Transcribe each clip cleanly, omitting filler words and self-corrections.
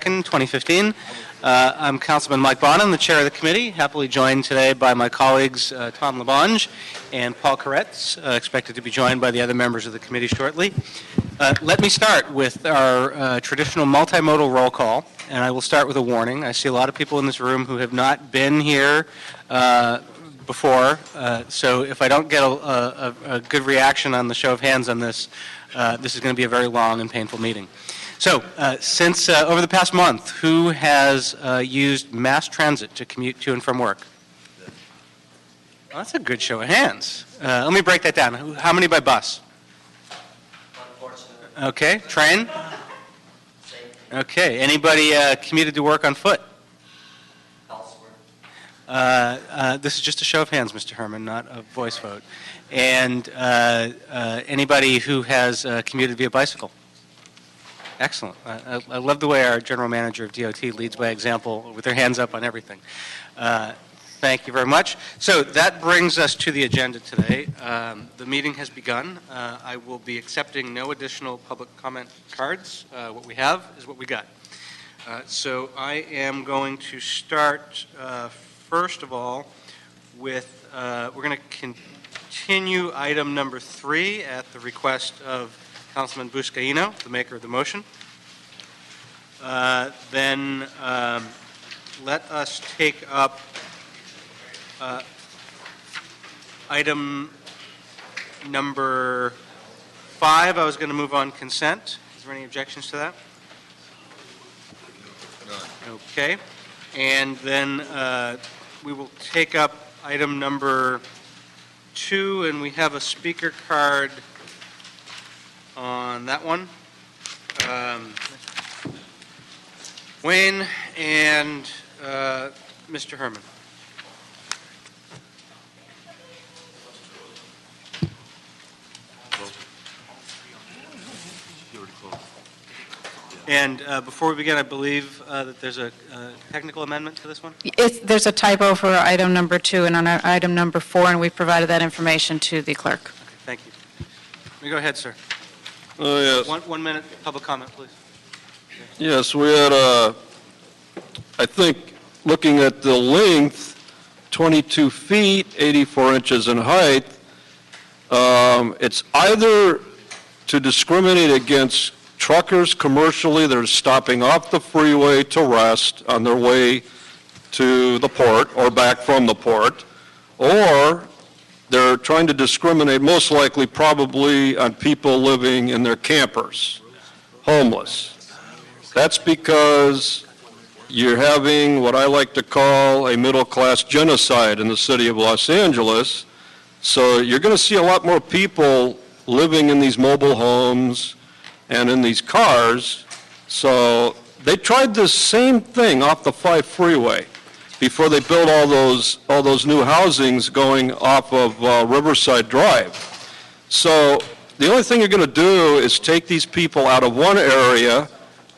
22nd, 2015. I'm Councilman Mike Bonham, the chair of the committee, happily joined today by my colleagues Tom Labange and Paul Koretz, expected to be joined by the other members of the committee shortly. Let me start with our traditional multimodal roll call, and I will start with a warning. I see a lot of people in this room who have not been here before, so if I don't get a good reaction on the show of hands on this, this is going to be a very long and painful meeting. So, since over the past month, who has used mass transit to commute to and from work? Well, that's a good show of hands. Let me break that down. How many by bus? Unfortunately. Okay. Train? Okay. Anybody commuted to work on foot? This is just a show of hands, Mr. Herman, not a voice vote. And anybody who has commuted via bicycle? Excellent. I love the way our general manager of DOT leads by example with their hands up on everything. Thank you very much. So that brings us to the agenda today. The meeting has begun. I will be accepting no additional public comment cards. What we have is what we got. So I am going to start first of all with, we're going to continue item number 3 at the request of Councilman Buscaino, the maker of the motion. Then let us take up item number 5. I was going to move on consent. Is there any objections to that? None. Okay. And then we will take up item number 2, and we have a speaker card on that one. Wayne and Mr. Herman. And before we begin, I believe that there's a technical amendment to this one? There's a typo for item number 2 and on item number 4, and we provided that information to the clerk. Okay, thank you. You go ahead, sir. Oh, yes. 1 minute public comment, please. Yes, we had, I think, looking at the length, 22 feet, 84 inches in height. It's either to discriminate against truckers commercially that are stopping off the freeway to rest on their way to the port or back from the port, or they're trying to discriminate most likely probably on people living in their campers, homeless. That's because you're having what I like to call a middle-class genocide in the city of Los Angeles. So you're going to see a lot more people living in these mobile homes and in these cars. So they tried this same thing off the 5 freeway before they built all those new housings going off of Riverside Drive. So the only thing you're going to do is take these people out of one area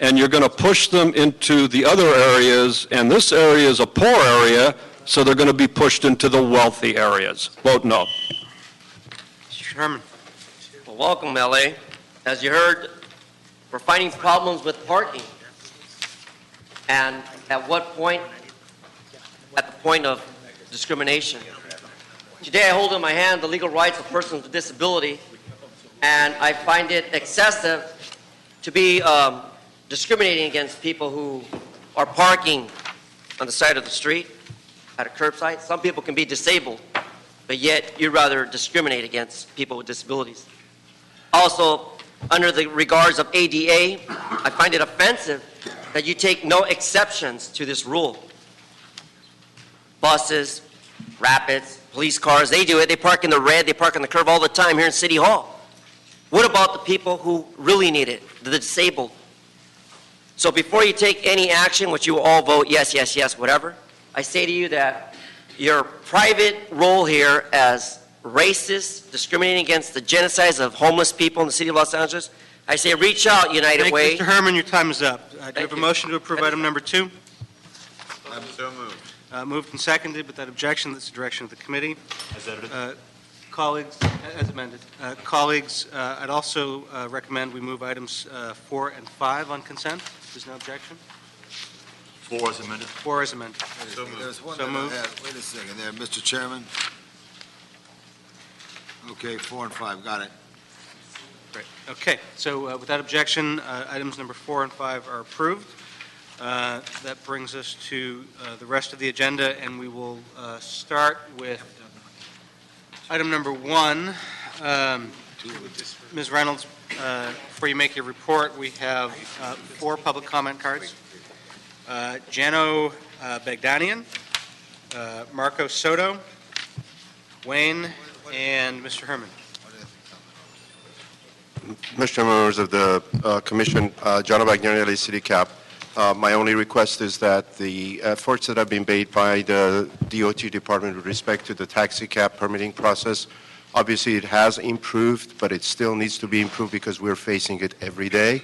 and you're going to push them into the other areas, and this area is a poor area, so they're going to be pushed into the wealthy areas. Vote no. Sherman. Well, welcome, LA. As you heard, we're finding problems with parking. And at what point? At the point of discrimination. Today I hold in my hand the legal rights of persons with disability, and I find it excessive to be discriminating against people who are parking on the side of the street at a curbside. Some people can be disabled, but yet you'd rather discriminate against people with disabilities. Also, under the regards of ADA, I find it offensive that you take no exceptions to this rule. Buses, rapids, police cars, they do it. They park in the red, they park on the curb all the time here in City Hall. What about the people who really need it, the disabled? So before you take any action, which you all vote yes, yes, yes, whatever, I say to you that your private role here as racist, discriminating against the genocides of homeless people in the city of Los Angeles, I say reach out, United Way. Mr. Herman, your time is up. Do you have a motion to approve item number 2? I'm so moved. Moved and seconded, but that objection, that's the direction of the committee. As edited. Colleagues, as amended. Colleagues, I'd also recommend we move items 4 and 5 on consent. There's no objection. 4 as amended. 4 as amended. So moved. There's one So that I moved. had. Wait a second there, Mr. Chairman. Okay, 4 and 5, got it. Great. Okay, so without objection, items number 4 and 5 are approved. That brings us to the rest of the agenda, and we will start with item number 1. Ms. Reynolds, before you make your report, we have 4 public comment cards. Jano Bagdanian, Marco Soto, Wayne, and Mr. Herman. Mr. Members of the Commission, John Bagnani, City Cap. My only request is that the efforts that have been made by the DOT department with respect to the taxi cab permitting process, obviously it has improved, but it still needs to be improved because we're facing it every day.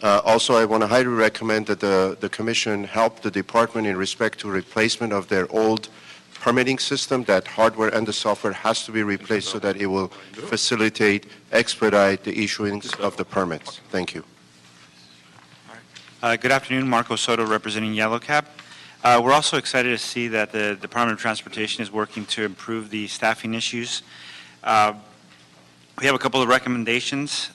Also, I want to highly recommend that the Commission help the department in respect to replacement of their old permitting system. That hardware and the software has to be replaced so that it will facilitate, expedite the issuing of the permits. Thank you. Good afternoon, Marco Soto representing Yellow Cab. We're also excited to see that the Department of Transportation is working to improve the staffing issues. We have a couple of recommendations.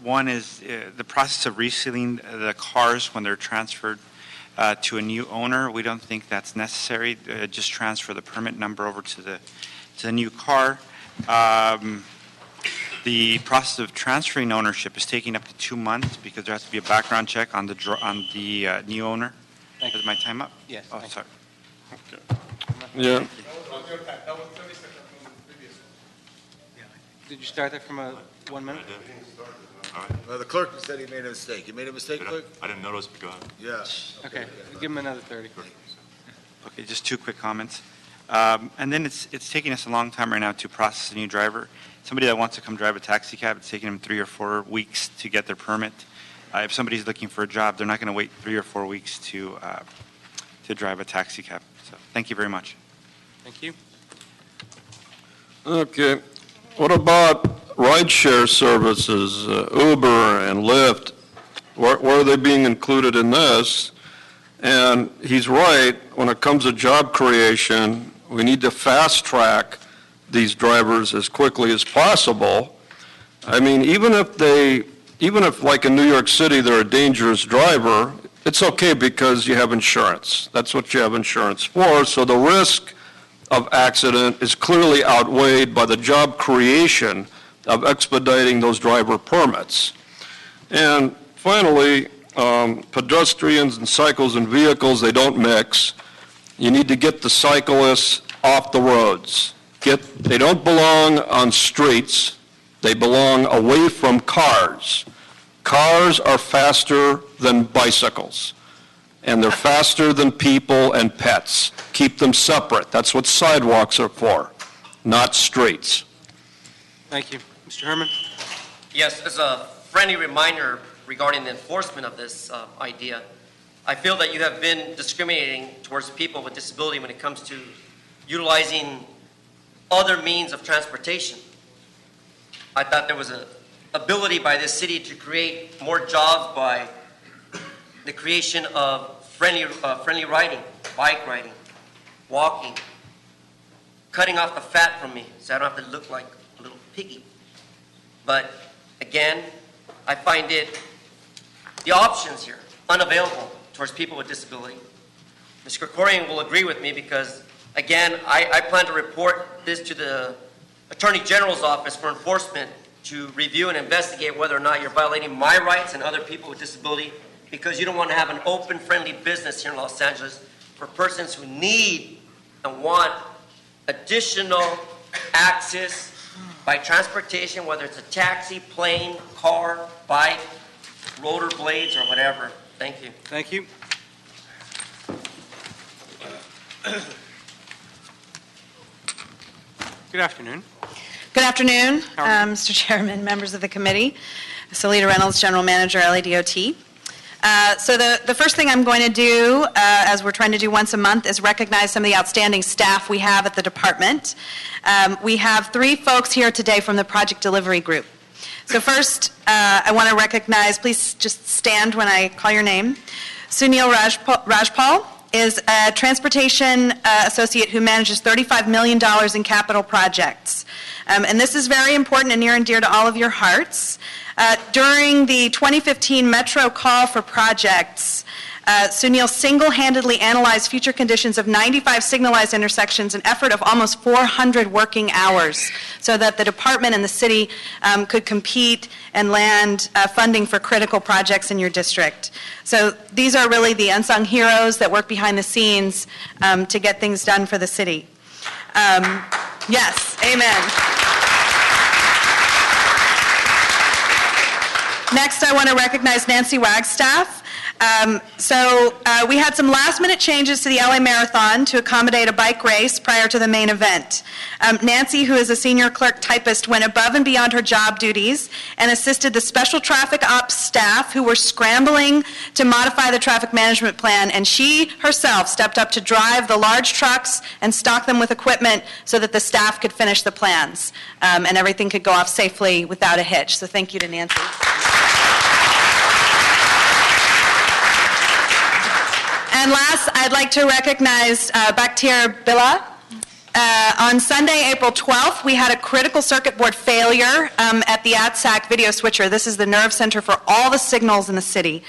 One is the process of resealing the cars when they're transferred to a new owner. We don't think that's necessary. Just transfer the permit number over to the new car. The process of transferring ownership is taking up to 2 months because there has to be a background check on the new owner. Thank you. Is my time up? Yes. Oh, thank you. sorry. Yeah. Did you start that from 1 minute? Well, the clerk said he made a mistake. You made a mistake, clerk? I didn't notice, but go ahead. Yeah. Okay, give him another 30. Okay, just 2 quick comments. And then it's taking us a long time right now to process a new driver. Somebody that wants to come drive a taxi cab, it's taking them 3 or 4 weeks to get their permit. If somebody's looking for a job, they're not going to wait 3 or 4 weeks to drive a taxi cab. So thank you very much. Thank you. Okay. What about rideshare services, Uber and Lyft? Where are they being included in this? And he's right, when it comes to job creation, we need to fast track these drivers as quickly as possible. I mean, even if like in New York City, they're a dangerous driver, it's okay because you have insurance. That's what you have insurance for. So the risk of accident is clearly outweighed by the job creation of expediting those driver permits. And finally, pedestrians and cycles and vehicles, they don't mix. You need to get the cyclists off the roads. They don't belong on streets. They belong away from cars. Cars are faster than bicycles, and they're faster than people and pets. Keep them separate. That's what sidewalks are for, not streets. Thank you. Mr. Herman? Yes, as a friendly reminder regarding the enforcement of this idea, I feel that you have been discriminating towards people with disability when it comes to utilizing other means of transportation. I thought there was an ability by this city to create more jobs by the creation of friendly riding, bike riding, walking, cutting off the fat from me so I don't have to look like a little piggy. But again, I find the options here unavailable towards people with disability. Ms. Krikorian will agree with me because, again, I plan to report this to the Attorney General's office for enforcement to review and investigate whether or not you're violating my rights and other people with disability, because you don't want to have an open, friendly business here in Los Angeles for persons who need and want additional access by transportation, whether it's a taxi, plane, car, bike, rollerblades, or whatever. Thank you. Thank you. Good afternoon. Good afternoon, How are you? Mr. Chairman, members of the committee. Salita Reynolds, General Manager, LADOT. So the first thing I'm going to do, as we're trying to do once a month, is recognize some of the outstanding staff we have at the department. We have 3 folks here today from the Project Delivery Group. So first, I want to recognize, please just stand when I call your name, Sunil Rajpal is a transportation associate who manages $35 million in capital projects. And this is very important and near and dear to all of your hearts. During the 2015 Metro Call for Projects, Sunil single-handedly analyzed future conditions of 95 signalized intersections, an effort of almost 400 working hours, so that the department and the city could compete and land funding for critical projects in your district. So these are really the unsung heroes that work behind the scenes to get things done for the city. Yes, amen. Next, I want to recognize Nancy Wagstaff. We had some last-minute changes to the LA Marathon to accommodate a bike race prior to the main event. Nancy, who is a senior clerk typist, went above and beyond her job duties and assisted the special traffic ops staff who were scrambling to modify the traffic management plan, and she herself stepped up to drive the large trucks and stock them with equipment so that the staff could finish the plans and everything could go off safely without a hitch. So thank you to Nancy. And last, I'd like to recognize Bakhtiar Billah. On Sunday, April 12th, we had a critical circuit board failure at the ATSAC video switcher. This is the nerve center for all the signals in the city.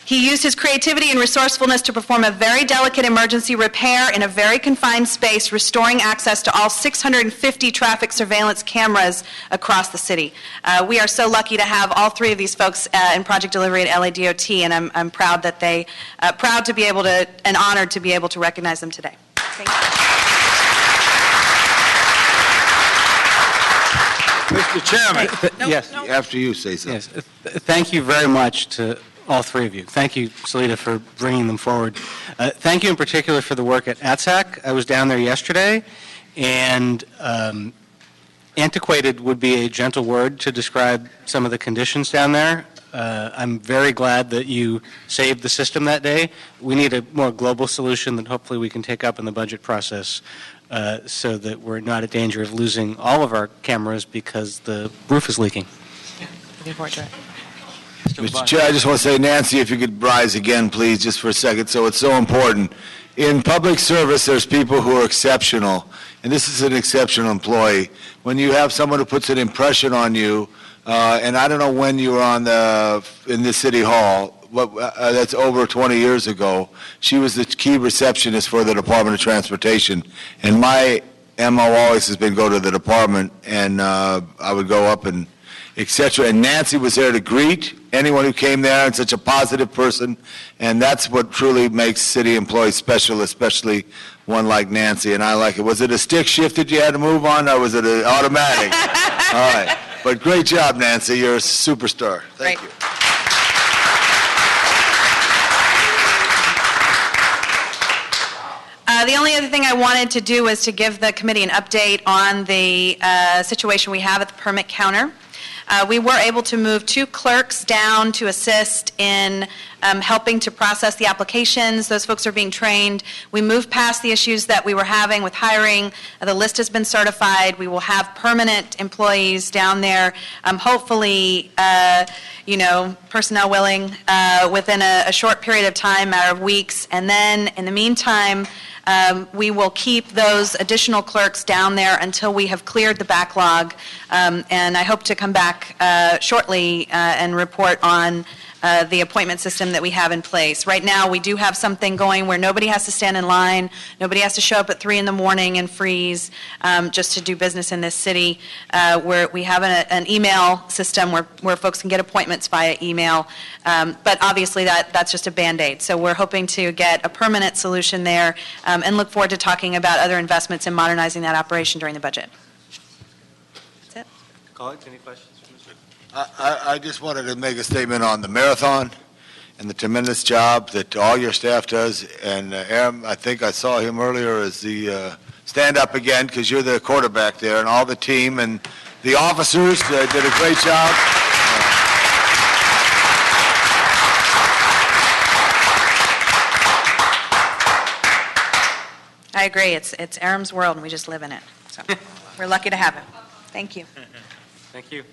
He used his creativity and resourcefulness to perform a very delicate emergency repair in a very confined space, restoring access to all 650 traffic surveillance cameras across the city. We are so lucky to have all three of these folks in project delivery at LADOT, and I'm proud that proud to be able to, and honored to be able to recognize them today. Thank you. Mr. Chairman. Yes. After you say something. Yes. Thank you very much to all three of you. Thank you, Salita, for bringing them forward. Thank you in particular for the work at ATSAC. I was down there yesterday, and antiquated would be a gentle word to describe some of the conditions down there. I'm very glad that you saved the system that day. We need a more global solution that hopefully we can take up in the budget process so that we're not at danger of losing all of our cameras because the roof is leaking. Looking forward to it. Mr. Chair, I just want to say, Nancy, if you could rise again, please, just for a second. So it's so important. In public service, there's people who are exceptional, and this is an exceptional employee. When you have someone who puts an impression on you, and I don't know when you were in the City Hall, that's over 20 years ago, she was the key receptionist for the Department of Transportation, and my MO always has been go to the department, and I would go up and etc. And Nancy was there to greet anyone who came there, and such a positive person, and that's what truly makes city employees special, especially one like Nancy, and I like it. Was it a stick shift that you had to move on, or was it an automatic? All right. But great job, Nancy. You're a superstar. Thank you. The only other thing I wanted to do was to give the committee an update on the situation we have at the permit counter. We were able to move 2 clerks down to assist in helping to process the applications. Those folks are being trained. We moved past the issues that we were having with hiring. The list has been certified. We will have permanent employees down there, hopefully, personnel willing, within a short period of time, matter of weeks. And then, in the meantime, we will keep those additional clerks down there until we have cleared the backlog, and I hope to come back shortly and report on the appointment system that we have in place. Right now, we do have something going where nobody has to stand in line, nobody has to show up at 3 in the morning and freeze just to do business in this city. Where we have an email system where folks can get appointments via email, but obviously that's just a Band-Aid. So we're hoping to get a permanent solution there and look forward to talking about other investments in modernizing that operation during the budget. That's it. Colleagues, any questions? I just wanted to make a statement on the marathon and the tremendous job that all your staff does. And Aaron, I think I saw him earlier as the stand up again, because you're the quarterback there, and all the team and the officers did a great job. I agree. It's Aram's world, and we just live in it. So we're lucky to have him. Thank you. Thank you.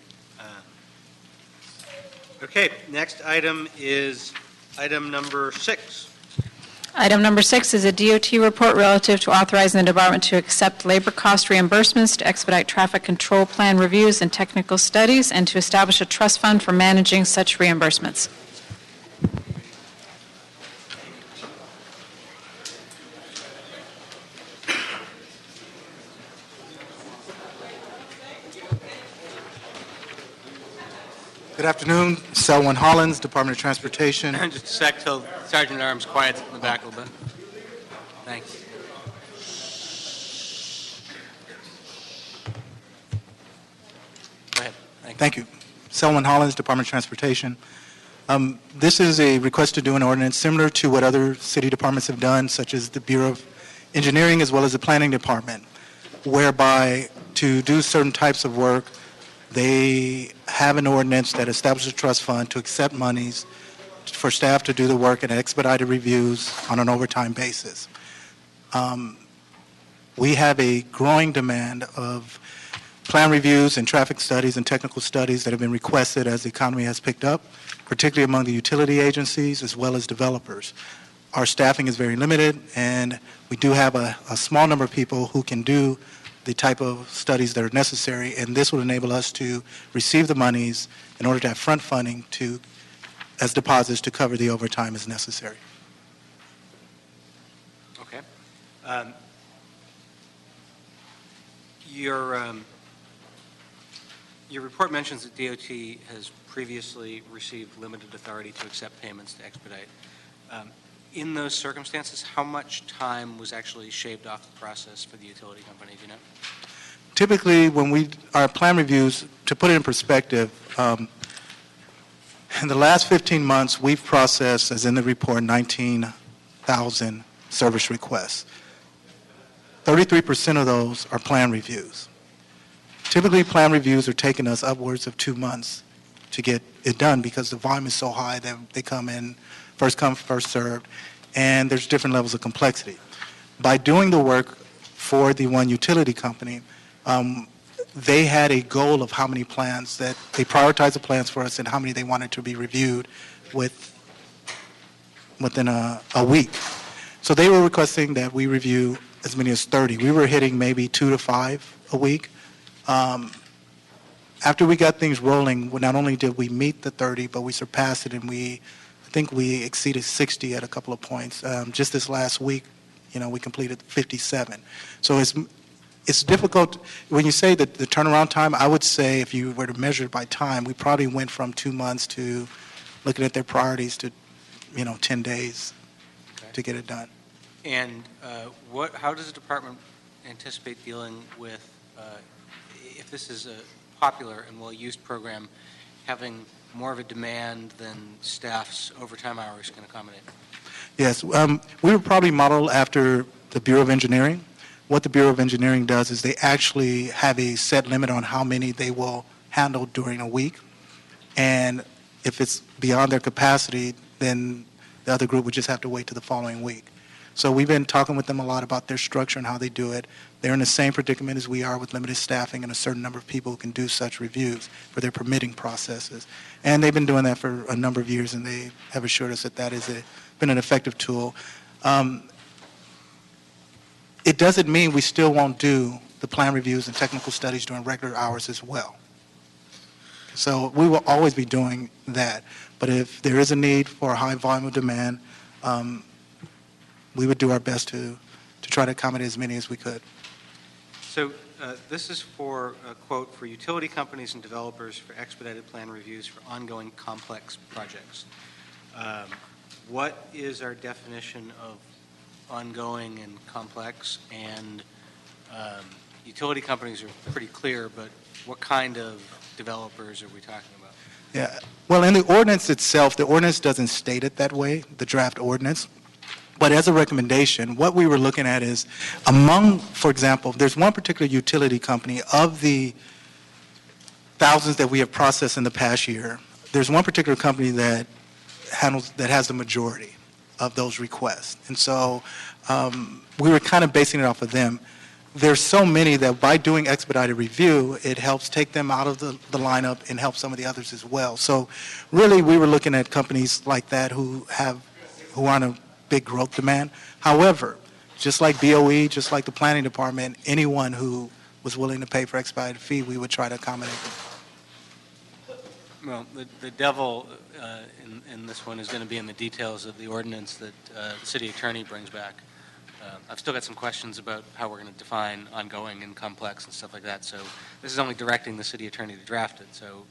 Okay, next item is Item number 6. Item number 6 is a DOT report relative to authorizing the department to accept labor cost reimbursements, to expedite traffic control plan reviews and technical studies, and to establish a trust fund for managing such reimbursements. Good afternoon, Selwyn Hollins, Department of Transportation. Just a sec till Sergeant at Arms quiets in the back a little bit. Thanks. Go ahead. Thanks. Thank you. Selwyn Hollins, Department of Transportation. This is a request to do an ordinance similar to what other city departments have done, such as the Bureau of Engineering as well as the Planning Department, whereby to do certain types of work, they have an ordinance that establishes a trust fund to accept monies for staff to do the work and expedited reviews on an overtime basis. We have a growing demand of plan reviews and traffic studies and technical studies that have been requested as the economy has picked up, particularly among the utility agencies as well as developers. Our staffing is very limited, and we do have a small number of people who can do the type of studies that are necessary, and this will enable us to receive the monies in order to have front funding as deposits to cover the overtime as necessary. Okay. Your report mentions that DOT has previously received limited authority to accept payments to expedite. In those circumstances, how much time was actually shaved off the process for the utility company, do you know? Typically, when our plan reviews, to put it in perspective, in the last 15 months, we've processed, as in the report, 19,000 service requests. 33% of those are plan reviews. Typically, plan reviews are taking us upwards of 2 months to get it done because the volume is so high that they come in first come, first served, and there's different levels of complexity. By doing the work for the one utility company, they had a goal of how many plans that they prioritized the plans for us and how many they wanted to be reviewed within a week. So they were requesting that we review as many as 30. We were hitting maybe 2 to 5 a week. After we got things rolling, not only did we meet the 30, but we surpassed it, and I think we exceeded 60 at a couple of points. Just this last week, we completed 57. So it's difficult. When you say that the turnaround time, I would say if you were to measure it by time, we probably went from 2 months to looking at their priorities to, 10 days to get it done. And how does the department anticipate dealing with, if this is a popular and well-used program, having more of a demand than staff's overtime hours can accommodate? Yes, we would probably model after the Bureau of Engineering. What the Bureau of Engineering does is they actually have a set limit on how many they will handle during a week. And if it's beyond their capacity, then the other group would just have to wait till the following week. So we've been talking with them a lot about their structure and how they do it. They're in the same predicament as we are with limited staffing and a certain number of people who can do such reviews for their permitting processes. And they've been doing that for a number of years, and they have assured us that that has been an effective tool. It doesn't mean we still won't do the plan reviews and technical studies during regular hours as well. So we will always be doing that. But if there is a need for a high volume of demand, we would do our best to try to accommodate as many as we could. So this is for a quote for utility companies and developers for expedited plan reviews for ongoing complex projects. What is our definition of ongoing and complex? And utility companies are pretty clear, but what kind of developers are we talking about? Yeah. Well, in the ordinance itself, the ordinance doesn't state it that way, the draft ordinance. But as a recommendation, what we were looking at is among, for example, there's one particular utility company of the thousands that we have processed in the past year, there's one particular company that has the majority of those requests. And so we were kind of basing it off of them. there's so many that by doing expedited review, it helps take them out of the lineup and help some of the others as well. So really, we were looking at companies like that who are on a big growth demand. However, just like BOE, just like the planning department, anyone who was willing to pay for expedited fee, we would try to accommodate them. Well, the devil in this one is going to be in the details of the ordinance that the city attorney brings back. I've still got some questions about how we're going to define ongoing and complex and stuff like that. So this is only directing the city attorney to draft it. So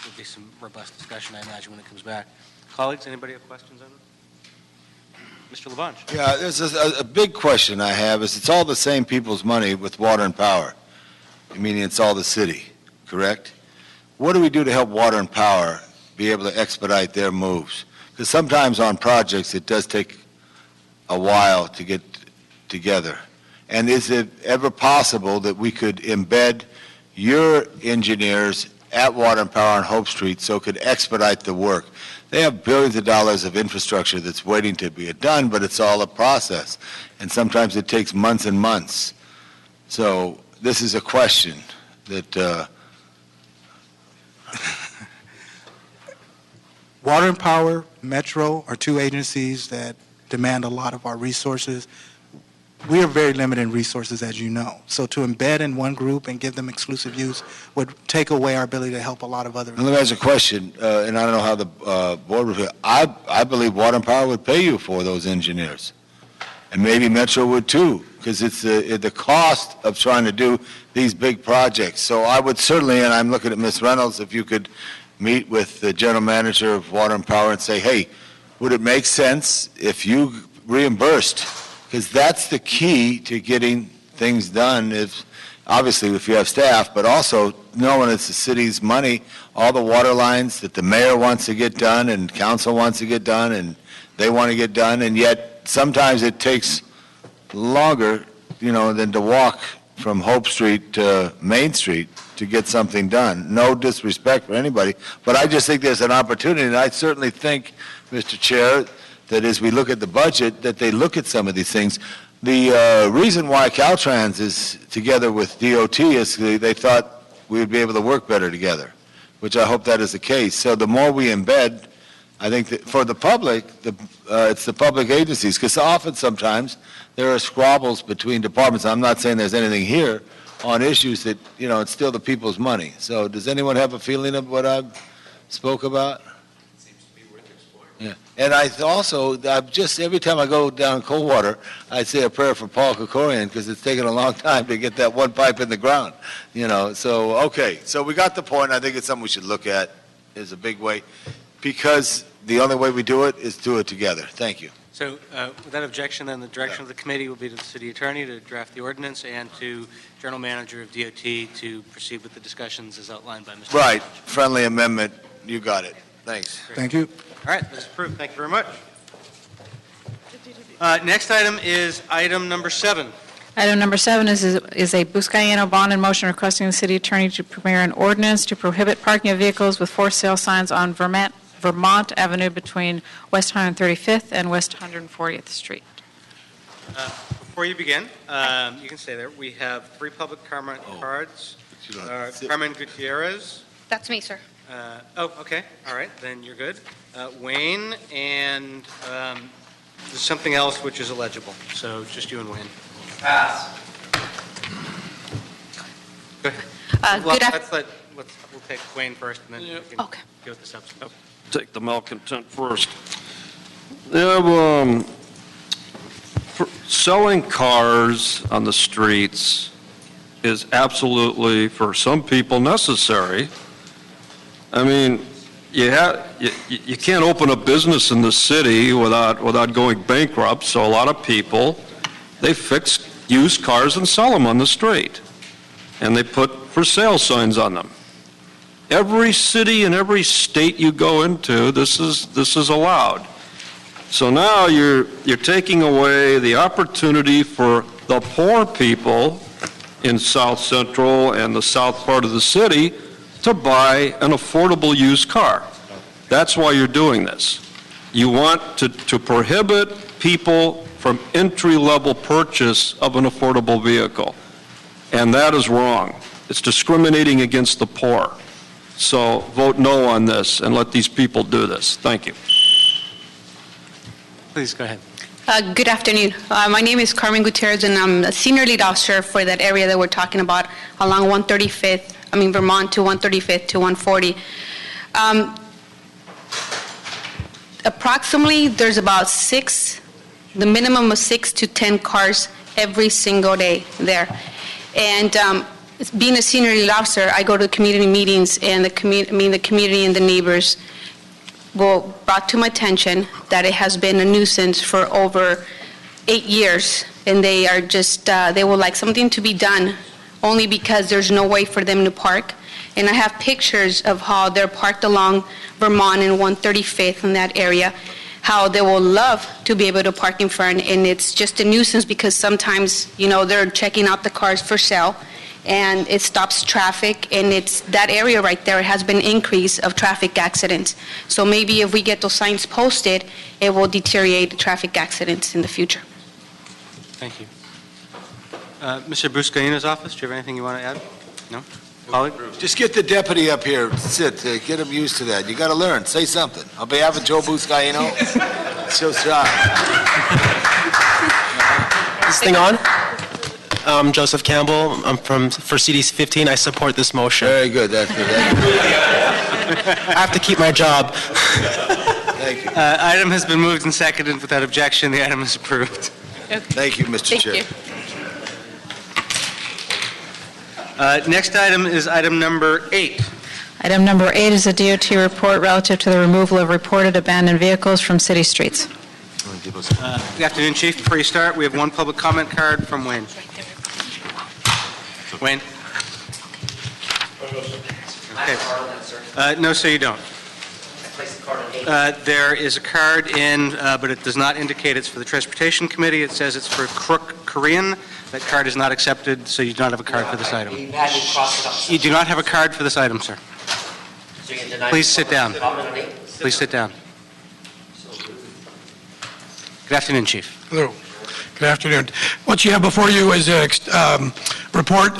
there'll be some robust discussion, I imagine, when it comes back. Colleagues, anybody have questions on it? Mr. Labange. Yeah, there's a big question I have is it's all the same people's money with water and power, meaning it's all the city, correct? What do we do to help water and power be able to expedite their moves? Because sometimes on projects it does take a while to get together. And is it ever possible that we could embed your engineers at Water and Power on Hope Street so it could expedite the work? They have billions of dollars of infrastructure that's waiting to be done, but it's all a process. And sometimes it takes months and months. So this is a question that... Water and Power, Metro are two agencies that demand a lot of our resources. We are very limited in resources, as you know. So to embed in one group and give them exclusive use would take away our ability to help a lot of other. Let me ask a question, and I don't know how the board would feel. I believe Water and Power would pay you for those engineers, and maybe Metro would too, because it's the cost of trying to do these big projects. So I would certainly, and I'm looking at Ms. Reynolds, if you could meet with the general manager of Water and Power and say, hey, would it make sense if you reimbursed? Because that's the key to getting things done, is obviously if you have staff, but also knowing it's the city's money, all the water lines that the mayor wants to get done and council wants to get done and they want to get done, and yet sometimes it takes longer, than to walk from Hope Street to Main Street to get something done. No disrespect for anybody, but I just think there's an opportunity, and I certainly think, Mr. Chair, that as we look at the budget, that they look at some of these things. The reason why Caltrans is together with DOT is they thought we would be able to work better together, which I hope that is the case. So the more we embed, I think that for the public, it's the public agencies, because often sometimes there are squabbles between departments. I'm not saying there's anything here on issues that, it's still the people's money. So does anyone have a feeling of what I spoke about? Yeah, and I also, every time I go down Coldwater, I say a prayer for Paul Kokorian, because it's taken a long time to get that one pipe in the ground, So, okay, so we got the point. I think it's something we should look at is a big way, because the only way we do it is do it together. Thank you. So without objection, then the direction of the committee will be to the city attorney to draft the ordinance and to general manager of DOT to proceed with the discussions as outlined by Mr. Right, friendly amendment, you got it. Thanks. Thank you. All right, that's approved. Thank you very much. Next item is item number 7. Item number 7 is a Buscaino bond in motion requesting the city attorney to prepare an ordinance to prohibit parking of vehicles with for sale signs on Vermont Avenue between West 135th and West 140th Street. Before you begin, you can stay there. We have 3 public comment cards. Carmen Gutierrez. That's me, sir. Okay. All right. Then you're good. Wayne, and there's something else which is illegible. So just you and Wayne. Pass. Go ahead. We'll take Wayne first, and then you can Okay. go with the substance. Take the malcontent first. Yeah, selling cars on the streets is absolutely, for some people, necessary. I mean, you can't open a business in the city without going bankrupt, so a lot of people, they fix used cars and sell them on the street, and they put for sale signs on them. Every city and every state you go into, this is allowed. So now you're taking away the opportunity for the poor people in South Central and the south part of the city to buy an affordable used car. That's why you're doing this. You want to prohibit people from entry-level purchase of an affordable vehicle. And that is wrong. It's discriminating against the poor. So vote no on this and let these people do this. Thank you. Please go ahead. Good afternoon. My name is Carmen Gutierrez, and I'm a senior lead officer for that area that we're talking about along Vermont to 135th to 140. Approximately, there's about the minimum of 6 to 10 cars every single day there. And being a senior lead officer, I go to community meetings, and the community and the neighbors brought to my attention that it has been a nuisance for over 8 years, and they are just, they would like something to be done only because there's no way for them to park. And I have pictures of how they're parked along Vermont and 135th in that area, how they will love to be able to park in front, and it's just a nuisance because sometimes, they're checking out the cars for sale, and it stops traffic, and it's that area right there has been increase of traffic accidents. So maybe if we get those signs posted, it will deteriorate the traffic accidents in the future. Thank you. Mr. Buscaino's office, do you have anything you want to add? No? Colleague? Just get the deputy up here, sit, get him used to that. You got to learn, say something. On behalf of Joe Buscaino, so sorry. Is this thing on? I'm Joseph Campbell. I'm for CDC 15. I support this motion. Very good. That's good. I have to keep my job. Thank you. Item has been moved and seconded without objection. The item is approved. Thank you, Mr. Chair. Next item is item number 8. Item number 8 is a DOT report relative to the removal of reported abandoned vehicles from city streets. Good afternoon, Chief. Before you start, we have one public comment card from Wayne. Wayne? Okay. No, sir, you don't. There is a card in, but it does not indicate it's for the Transportation Committee. It says it's for Crook Korean. That card is not accepted, so you do not have a card for this item. You do not have a card for this item, sir. Please sit down. Please sit down. Good afternoon, Chief. Hello. Good afternoon. What you have before you is a report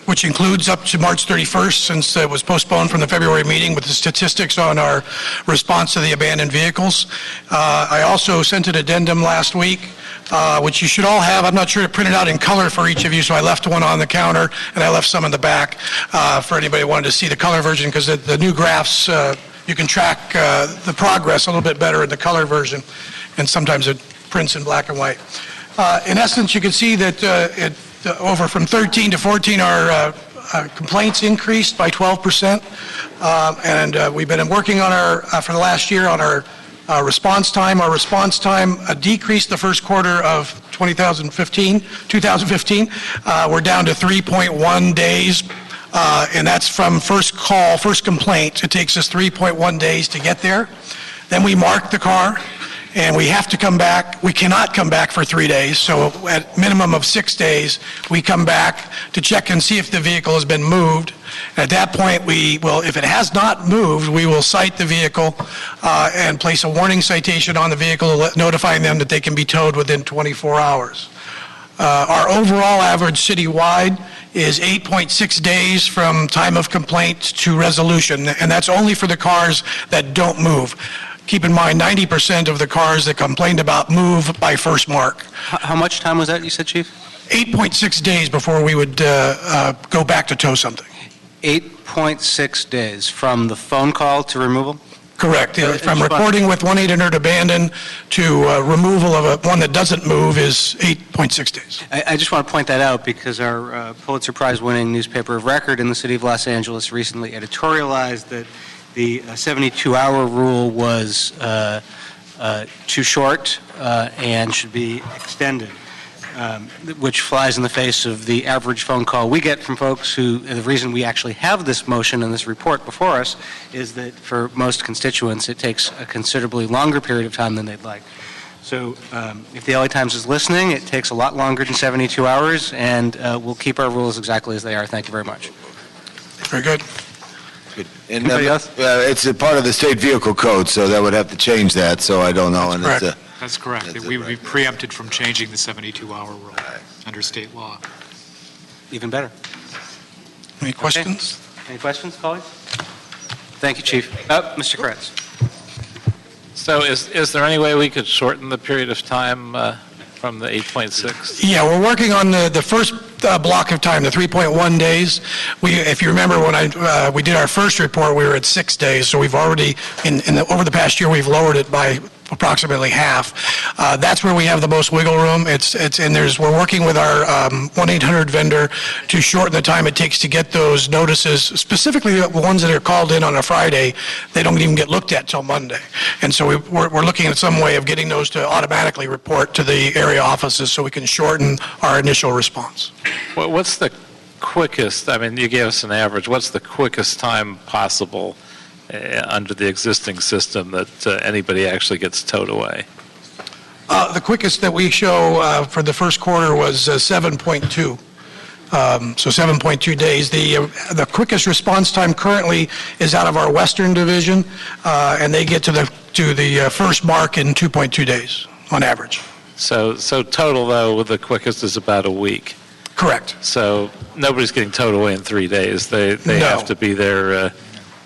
which includes up to March 31st, since it was postponed from the February meeting, with the statistics on our response to the abandoned vehicles. I also sent an addendum last week, which you should all have. I'm not sure to print it out in color for each of you, so I left one on the counter, and I left some in the back for anybody who wanted to see the color version, because the new graphs, you can track the progress a little bit better in the color version, and sometimes it prints in black and white. In essence, you can see that over from 13 to 14, our complaints increased by 12%, and we've been working on for the last year on our response time. Our response time decreased the first quarter of 2015. We're down to 3.1 days, and that's from first call, first complaint. It takes us 3.1 days to get there. Then we mark the car, and we have to come back. We cannot come back for 3 days, so at minimum of 6 days, we come back to check and see if the vehicle has been moved. At that point, we will, if it has not moved, we will cite the vehicle and place a warning citation on the vehicle, notifying them that they can be towed within 24 hours. Our overall average citywide is 8.6 days from time of complaint to resolution, and that's only for the cars that don't move. Keep in mind, 90% of the cars that complained about move by first mark. How much time was that, you said, Chief? 8.6 days before we would go back to tow something. 8.6 days from the phone call to removal? Correct. From reporting with 1-800-ABANDON to removal of one that doesn't move is 8.6 days. I just want to point that out because our Pulitzer Prize-winning newspaper of record in the city of Los Angeles recently editorialized that the 72-hour rule was too short and should be extended, which flies in the face of the average phone call we get from folks who, the reason we actually have this motion and this report before us is that for most constituents it takes a considerably longer period of time than they'd like. So if the LA Times is listening, it takes a lot longer than 72 hours, and we'll keep our rules exactly as they are. Thank you very much. Very good. Good. And Anybody else? it's a part of the state vehicle code, so that would have to change that, so I don't know. And That's it's That's correct. We would be preempted from changing the 72-hour rule under state law. Even better. Any questions? Okay. Any questions, colleagues? Thank you, Chief. Mr. Kretz. So is there any way we could shorten the period of time from the 8.6? Yeah, we're working on the first block of time, the 3.1 days. If you remember when we did our first report, we were at 6 days. So we've already, over the past year, we've lowered it by approximately half. That's where we have the most wiggle room. We're working with our 1-800 vendor to shorten the time it takes to get those notices, specifically the ones that are called in on a Friday. They don't even get looked at till Monday. And so we're looking at some way of getting those to automatically report to the area offices so we can shorten our initial response. Well, what's the quickest, I mean, you gave us an average, what's the quickest time possible under the existing system that anybody actually gets towed away? The quickest that we show for the first quarter was 7.2. So 7.2 days. The quickest response time currently is out of our Western Division, and they get to the first mark in 2.2 days on average. So total, though, with the quickest is about a week. Correct. So nobody's getting towed away in 3 days. They No. have to be there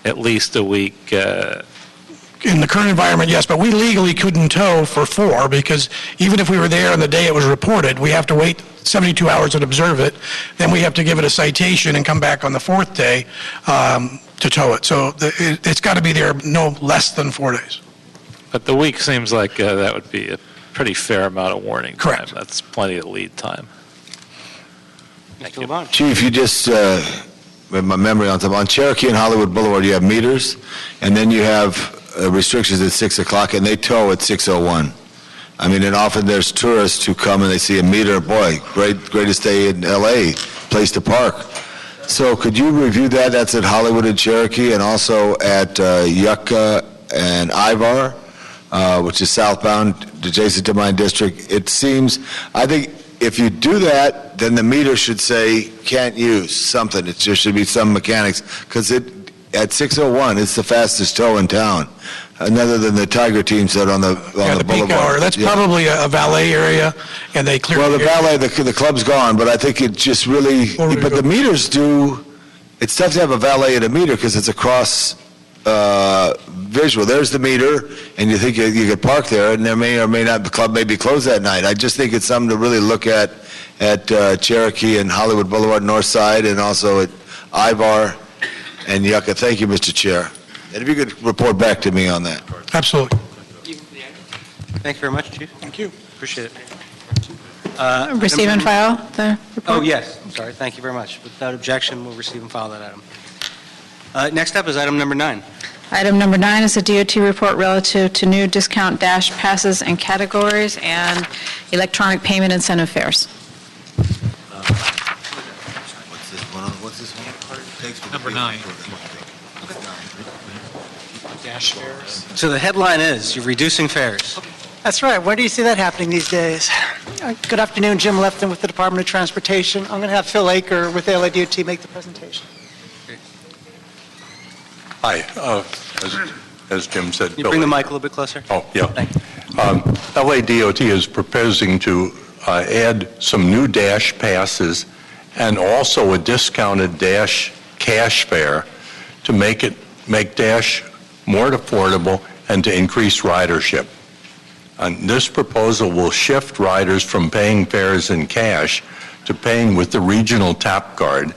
at least a week. In the current environment, yes, but we legally couldn't tow for 4 because even if we were there on the day it was reported, we have to wait 72 hours and observe it. Then we have to give it a citation and come back on the 4th day to tow it. So it's got to be there no less than 4 days. But the week seems like that would be a pretty fair amount of warning time. Correct. That's plenty of lead time. Mr. Ladot. Chief, you just, with my memory on Cherokee and Hollywood Boulevard, you have meters, and then you have restrictions at 6 o'clock, and they tow at 6:01. I mean, and often there's tourists who come and they see a meter, boy, greatest day in L.A., place to park. So could you review that? That's at Hollywood and Cherokee, and also at Yucca and Ivar, which is southbound, adjacent to my district. It seems, I think, if you do that, then the meter should say can't use something. There should be some mechanics, because at 6:01, it's the fastest tow in town, other than the Tiger team set on the The peak boulevard. hour. That's probably a valet area, and they clear. Well, the valet, the club's gone, but I think it just really. But the meters do. It's tough to have a valet at a meter because it's a cross visual. There's the meter, and you think you could park there, and there may or may not, the club may be closed that night. I just think it's something to really look at Cherokee and Hollywood Boulevard North Side, and also at Ivar and Yucca. Thank you, Mr. Chair. And if you could report back to me on that. Absolutely. Thank you very much, Chief. Thank you. Appreciate it. Receive and file the report? Oh, yes, I'm sorry, thank you very much. Without objection, we'll receive and file that item. Next up is item number 9. Item number 9 is a DOT report relative to new discount dash passes and categories and electronic payment incentive fares. What's this one? Number 9. Dash fares. So the headline is, you're reducing fares. That's right. Where do you see that happening these days? Good afternoon, Jim Lefton with the Department of Transportation. I'm going to have Phil Aker with the LADOT make the presentation. Hi. As Jim said, Can you bring the mic a little bit closer? Oh, yeah. Thank you. LADOT is proposing to add some new dash passes and also a discounted dash cash fare to make dash more affordable and to increase ridership. And this proposal will shift riders from paying fares in cash to paying with the regional tap card.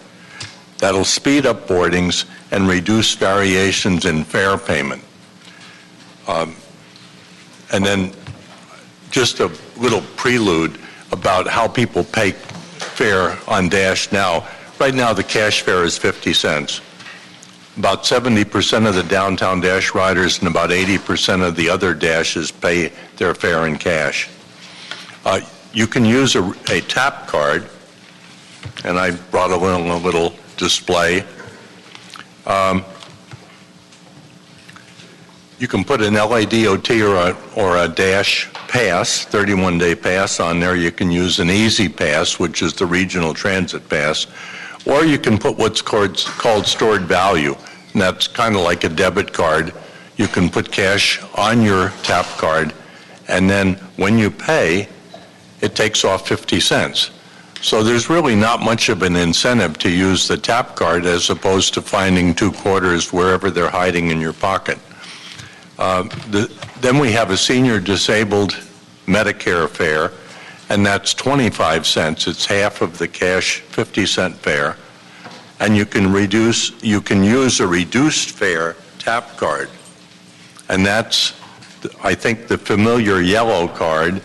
That'll speed up boardings and reduce variations in fare payment. And then just a little prelude about how people pay fare on Dash now. Right now, the cash fare is 50 cents. About 70% of the downtown Dash riders and about 80% of the other Dashes pay their fare in cash. You can use a tap card, and I brought along a little display. You can put an LADOT or a Dash pass, 31-day pass on there. You can use an Easy Pass, which is the regional transit pass, or you can put what's called stored value, and that's kind of like a debit card. You can put cash on your tap card, and then when you pay, it takes off 50 cents. So there's really not much of an incentive to use the tap card as opposed to finding 2 quarters wherever they're hiding in your pocket. Then we have a senior disabled Medicare fare, and that's 25 cents. It's half of the cash 50-cent fare. And you can use a reduced fare tap card. And that's, I think, the familiar yellow card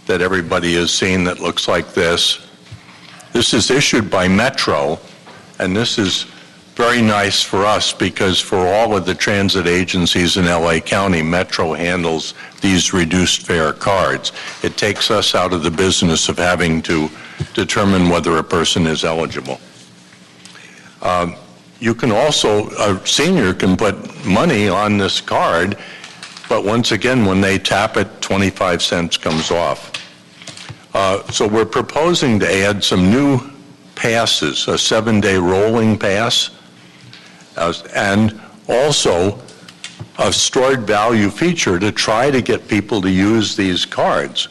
that everybody has seen that looks like this. This is issued by Metro, and this is very nice for us because for all of the transit agencies in LA County, Metro handles these reduced fare cards. It takes us out of the business of having to determine whether a person is eligible. You can also, a senior can put money on this card, but once again, when they tap it, 25 cents comes off. So we're proposing to add some new passes, a 7-day rolling pass, and also a stored value feature to try to get people to use these cards.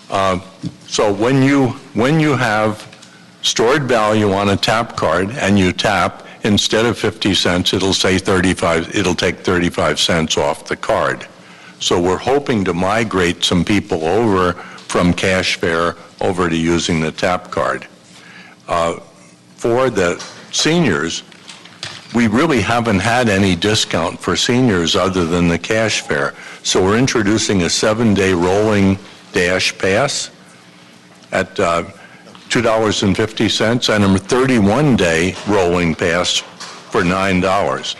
So when you have stored value on a tap card and you tap, instead of 50 cents, it'll say 35, it'll take 35 cents off the card. So we're hoping to migrate some people over from cash fare over to using the tap card. For the seniors, we really haven't had any discount for seniors other than the cash fare. So we're introducing a 7-day rolling dash pass at $2.50 and a 31-day rolling pass for $9.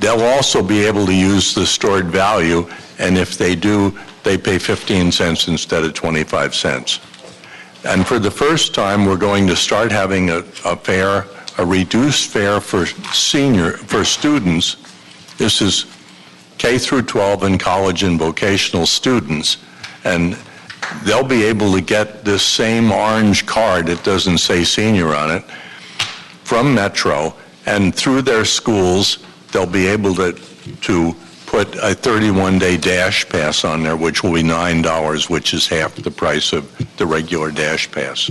They'll also be able to use the stored value, and if they do, they pay 15 cents instead of 25 cents. And for the first time, we're going to start having a reduced fare for students. This is K through 12 and college and vocational students, and they'll be able to get this same orange card, it doesn't say senior on it, from Metro, and through their schools, they'll be able to put a 31-day dash pass on there, which will be $9, which is half the price of the regular dash pass.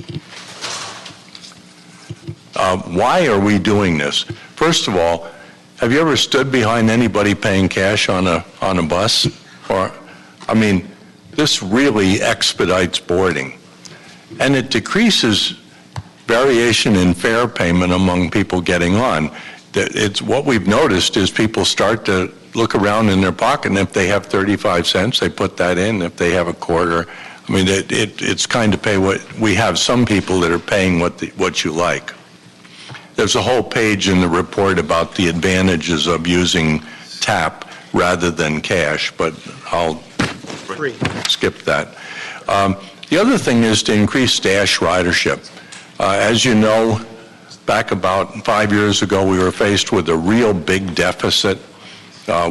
Why are we doing this? First of all, have you ever stood behind anybody paying cash on a bus? This really expedites boarding. And it decreases variation in fare payment among people getting on. What we've noticed is people start to look around in their pocket, and if they have 35 cents, they put that in. If they have a quarter, it's kind of pay what, we have some people that are paying what you like. There's a whole page in the report about the advantages of using tap rather than cash, but I'll skip that. The other thing is to increase dash ridership. As you know, back about 5 years ago, we were faced with a real big deficit.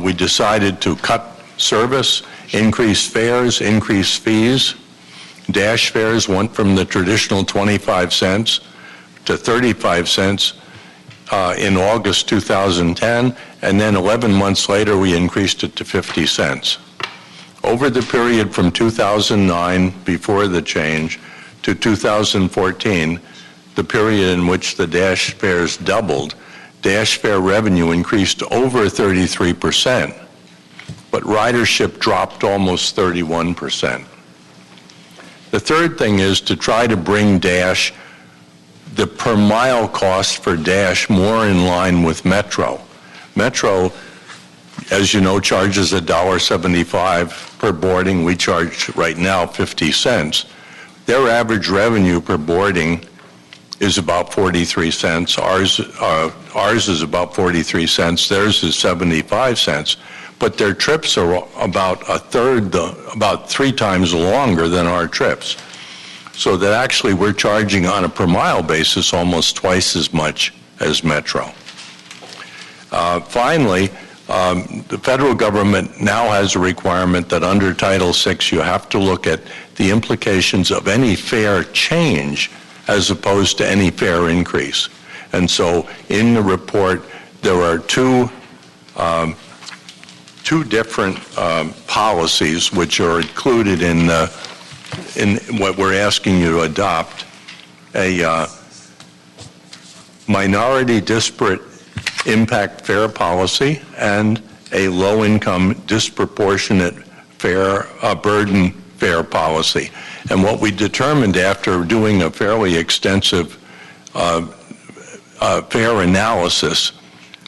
We decided to cut service, increase fares, increase fees. Dash fares went from the traditional 25 cents to 35 cents in August 2010, and then 11 months later we increased it to 50 cents. Over the period from 2009, before the change, to 2014, the period in which the dash fares doubled, dash fare revenue increased over 33%, but ridership dropped almost 31%. The third thing is to try to bring dash, the per mile cost for dash, more in line with Metro. Metro, as you know, charges $1.75 per boarding. We charge right now 50 cents. Their average revenue per boarding is about 43 cents. Ours is about 43 cents. Theirs is 75 cents. But their trips are about about 3 times longer than our trips. So that actually we're charging on a per mile basis almost twice as much as Metro. Finally, the federal government now has a requirement that under Title VI you have to look at the implications of any fare change as opposed to any fare increase. And so in the report there are two two different policies which are included in what we're asking you to adopt, a minority disparate impact fare policy and a low-income disproportionate fare burden fare policy. And what we determined after doing a fairly extensive fare analysis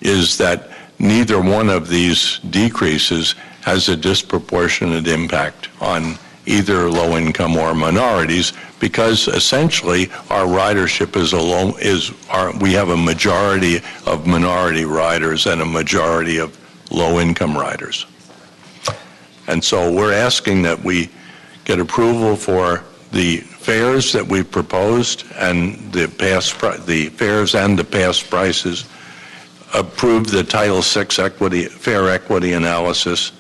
is that neither one of these decreases has a disproportionate impact on either low-income or minorities, because essentially our ridership we have a majority of minority riders and a majority of low-income riders. And so we're asking that we get approval for the fares that we've proposed and the fares and the past prices, approve the Title VI fare equity analysis,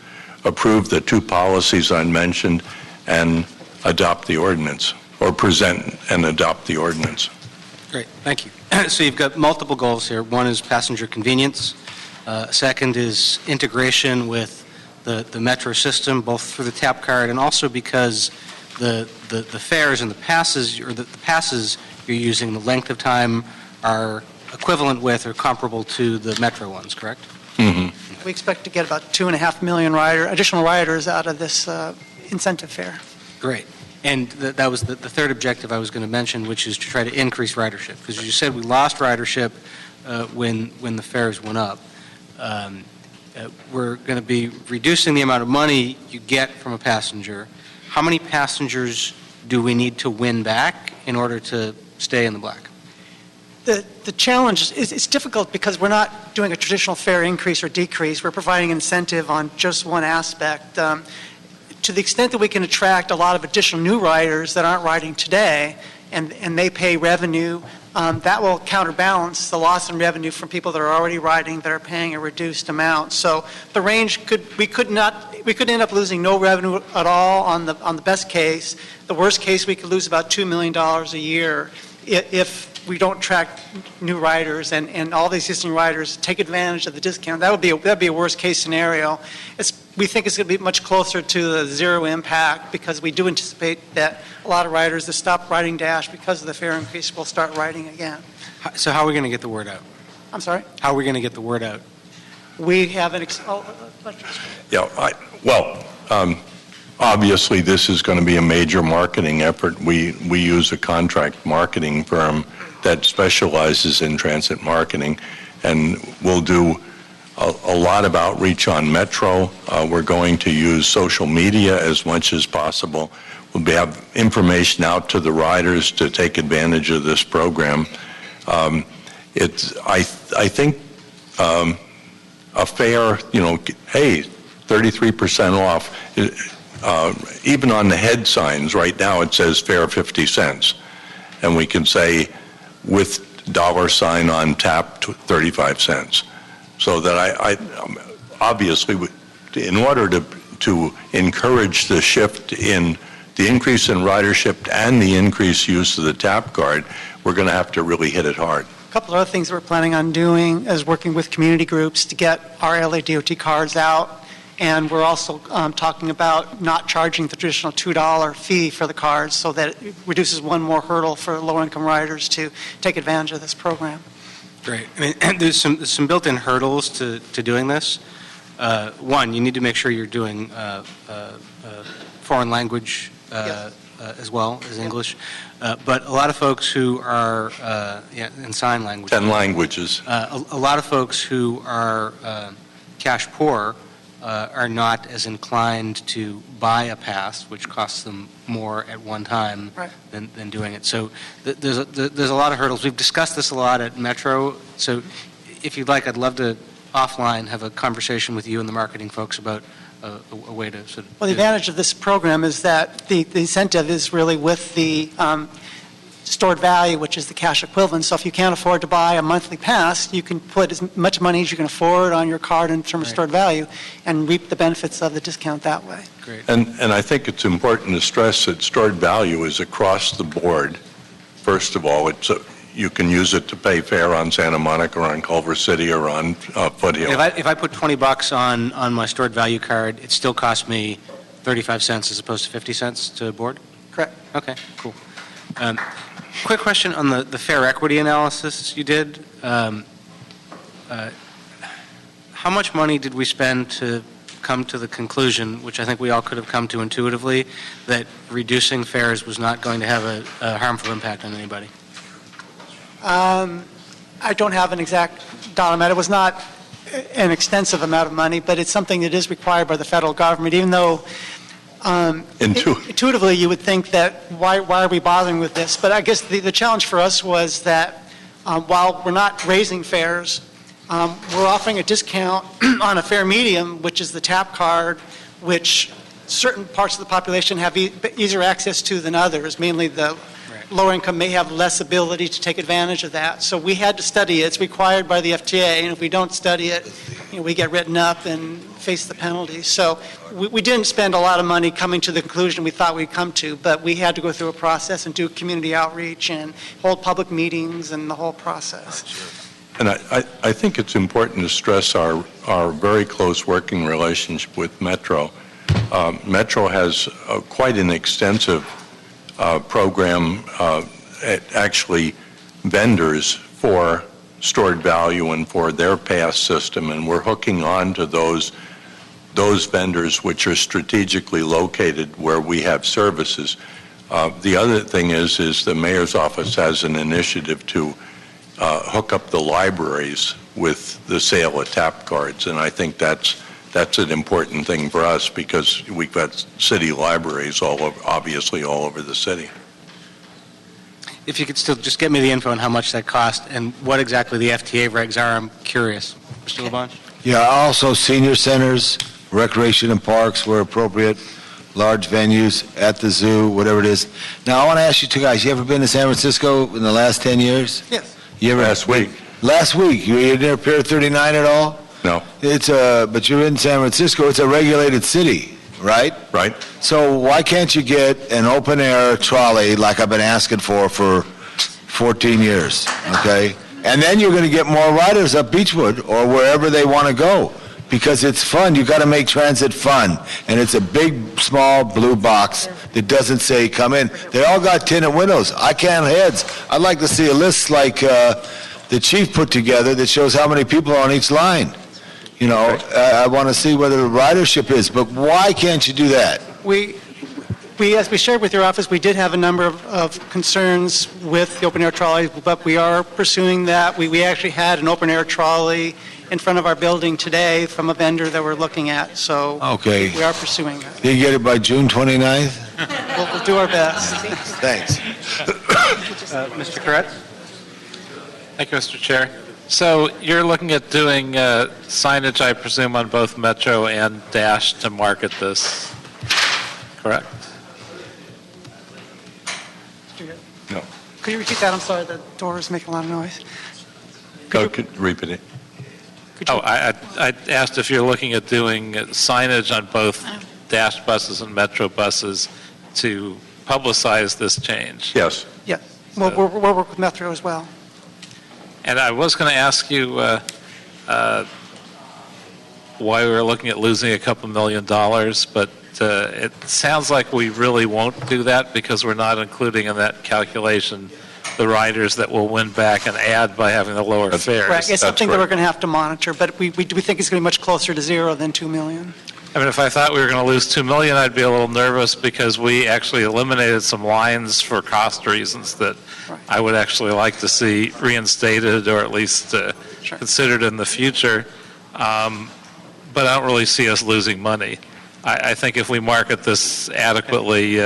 approve the two policies I mentioned, and adopt the ordinance, or present and adopt the ordinance. Great, thank you. So you've got multiple goals here. One is passenger convenience. Second is integration with the metro system, both through the tap card and also because the fares and the passes, or the passes you're using, the length of time are equivalent with or comparable to the metro ones, correct? Mm-hmm. We expect to get about 2.5 million additional riders out of this incentive fare. Great. And that was the third objective I was going to mention, which is to try to increase ridership. Because as you said, we lost ridership when the fares went up. We're going to be reducing the amount of money you get from a passenger. How many passengers do we need to win back in order to stay in the black? The challenge is it's difficult because we're not doing a traditional fare increase or decrease. We're providing incentive on just one aspect. To the extent that we can attract a lot of additional new riders that aren't riding today, and they pay revenue, that will counterbalance the loss in revenue from people that are already riding that are paying a reduced amount. So the range we could end up losing no revenue at all on the best case. The worst case, we could lose about $2 million a year if we don't attract new riders and all the existing riders take advantage of the discount. That'd be a worst case scenario. We think it's going to be much closer to the zero impact because we do anticipate that a lot of riders that stop riding Dash because of the fare increase will start riding again. So how are we going to get the word out? I'm sorry? How are we going to get the word out? We have an... Obviously, this is going to be a major marketing effort. We use a contract marketing firm that specializes in transit marketing, and we'll do a lot of outreach on Metro. We're going to use social media as much as possible. We'll have information out to the riders to take advantage of this program. I think a fare, hey, 33% off. Even on the head signs right now it says fare 50 cents, and we can say with $sign on tap 35 cents. So that I obviously, in order to encourage the shift in the increase in ridership and the increased use of the tap card, we're going to have to really hit it hard. A couple of other things that we're planning on doing is working with community groups to get our LADOT cards out. And we're also talking about not charging the traditional $2 fee for the cards so that it reduces one more hurdle for low-income riders to take advantage of this program. Great. I mean, there's some built-in hurdles to doing this. One, you need to make sure you're doing foreign language as well as English. But a lot of folks who are in sign language. 10 languages. A lot of folks who are cash poor are not as inclined to buy a pass, which costs them more at one time than doing it. So there's a lot of hurdles. We've discussed this a lot at Metro. So if you'd like, I'd love to offline have a conversation with you and the marketing folks about a way to sort of... Well, the advantage of this program is that the incentive is really with the stored value, which is the cash equivalent. So if you can't afford to buy a monthly pass, you can put as much money as you can afford on your card in terms of stored value and reap the benefits of the discount that way. Great. And I think it's important to stress that stored value is across the board. First of all, you can use it to pay fare on Santa Monica or on Culver City or on Foothill. If I put $20 on my stored value card, it still costs me 35 cents as opposed to 50 cents to board? Correct. Okay, cool. Quick question on the fare equity analysis you did. How much money did we spend to come to the conclusion, which I think we all could have come to intuitively, that reducing fares was not going to have a harmful impact on anybody? I don't have an exact dollar amount. It was not an extensive amount of money, but it's something that is required by the federal government, even though intuitively you would think that why are we bothering with this? But I guess the challenge for us was that while we're not raising fares, we're offering a discount on a fare medium, which is the tap card, which certain parts of the population have easier access to than others, mainly the lower income may have less ability to take advantage of that. So we had to study it. It's required by the FTA, and if we don't study it, we get written up and face the penalties. So we didn't spend a lot of money coming to the conclusion we thought we'd come to, but we had to go through a process and do community outreach and hold public meetings and the whole process. And I think it's important to stress our very close working relationship with Metro. Metro has quite an extensive program, actually vendors for stored value and for their pass system, and we're hooking on to those vendors which are strategically located where we have services. The other thing is the mayor's office has an initiative to hook up the libraries with the sale of tap cards, and I think that's an important thing for us because we've got city libraries obviously all over the city. If you could still just get me the info on how much that cost and what exactly the FTA regs are, I'm curious. Mr. LeBlanc? Yeah, also senior centers, recreation and parks where appropriate, large venues, at the zoo, whatever it is. Now, I want to ask you two guys, you ever been to San Francisco in the last 10 years? Yes. You ever? Last week. Last week. You were near Pier 39 at all? No. But you're in San Francisco. It's a regulated city, right? Right. So why can't you get an open-air trolley like I've been asking for 14 years, okay? And then you're going to get more riders up Beechwood or wherever they want to go because it's fun. You got to make transit fun. And it's a big, small blue box that doesn't say come in. They all got tinted windows. I can't heads. I'd like to see a list like the chief put together that shows how many people are on each line. You know, I want to see whether the ridership is, but why can't you do that? We, as we shared with your office, we did have a number of concerns with the open-air trolley, but we are pursuing that. We actually had an open-air trolley in front of our building today from a vendor that we're looking at, so Okay. we are pursuing that. Did you get it by June 29th? We'll do our best. Thanks. Mr. Corretz? Thank you, Mr. Chair. So you're looking at doing signage, I presume, on both Metro and Dash to market this, correct? No. Could you repeat that? I'm sorry, the door is making a lot of noise. Could repeat it. Oh, I asked if you're looking at doing signage on both Dash buses and Metro buses to publicize this change. Yes. Yeah, we'll work with Metro as well. And I was going to ask you why we were looking at losing a couple $1 million, but it sounds like we really won't do that because we're not including in that calculation the riders that will win back and add by having the lower fares. Right, it's something that we're going to have to monitor, but we think it's going to be much closer to zero than 2 million. I mean, if I thought we were going to lose $2 million, I'd be a little nervous because we actually eliminated some lines for cost reasons that I would actually like to see reinstated or at least considered in the future. But I don't really see us losing money. I think if we market this adequately,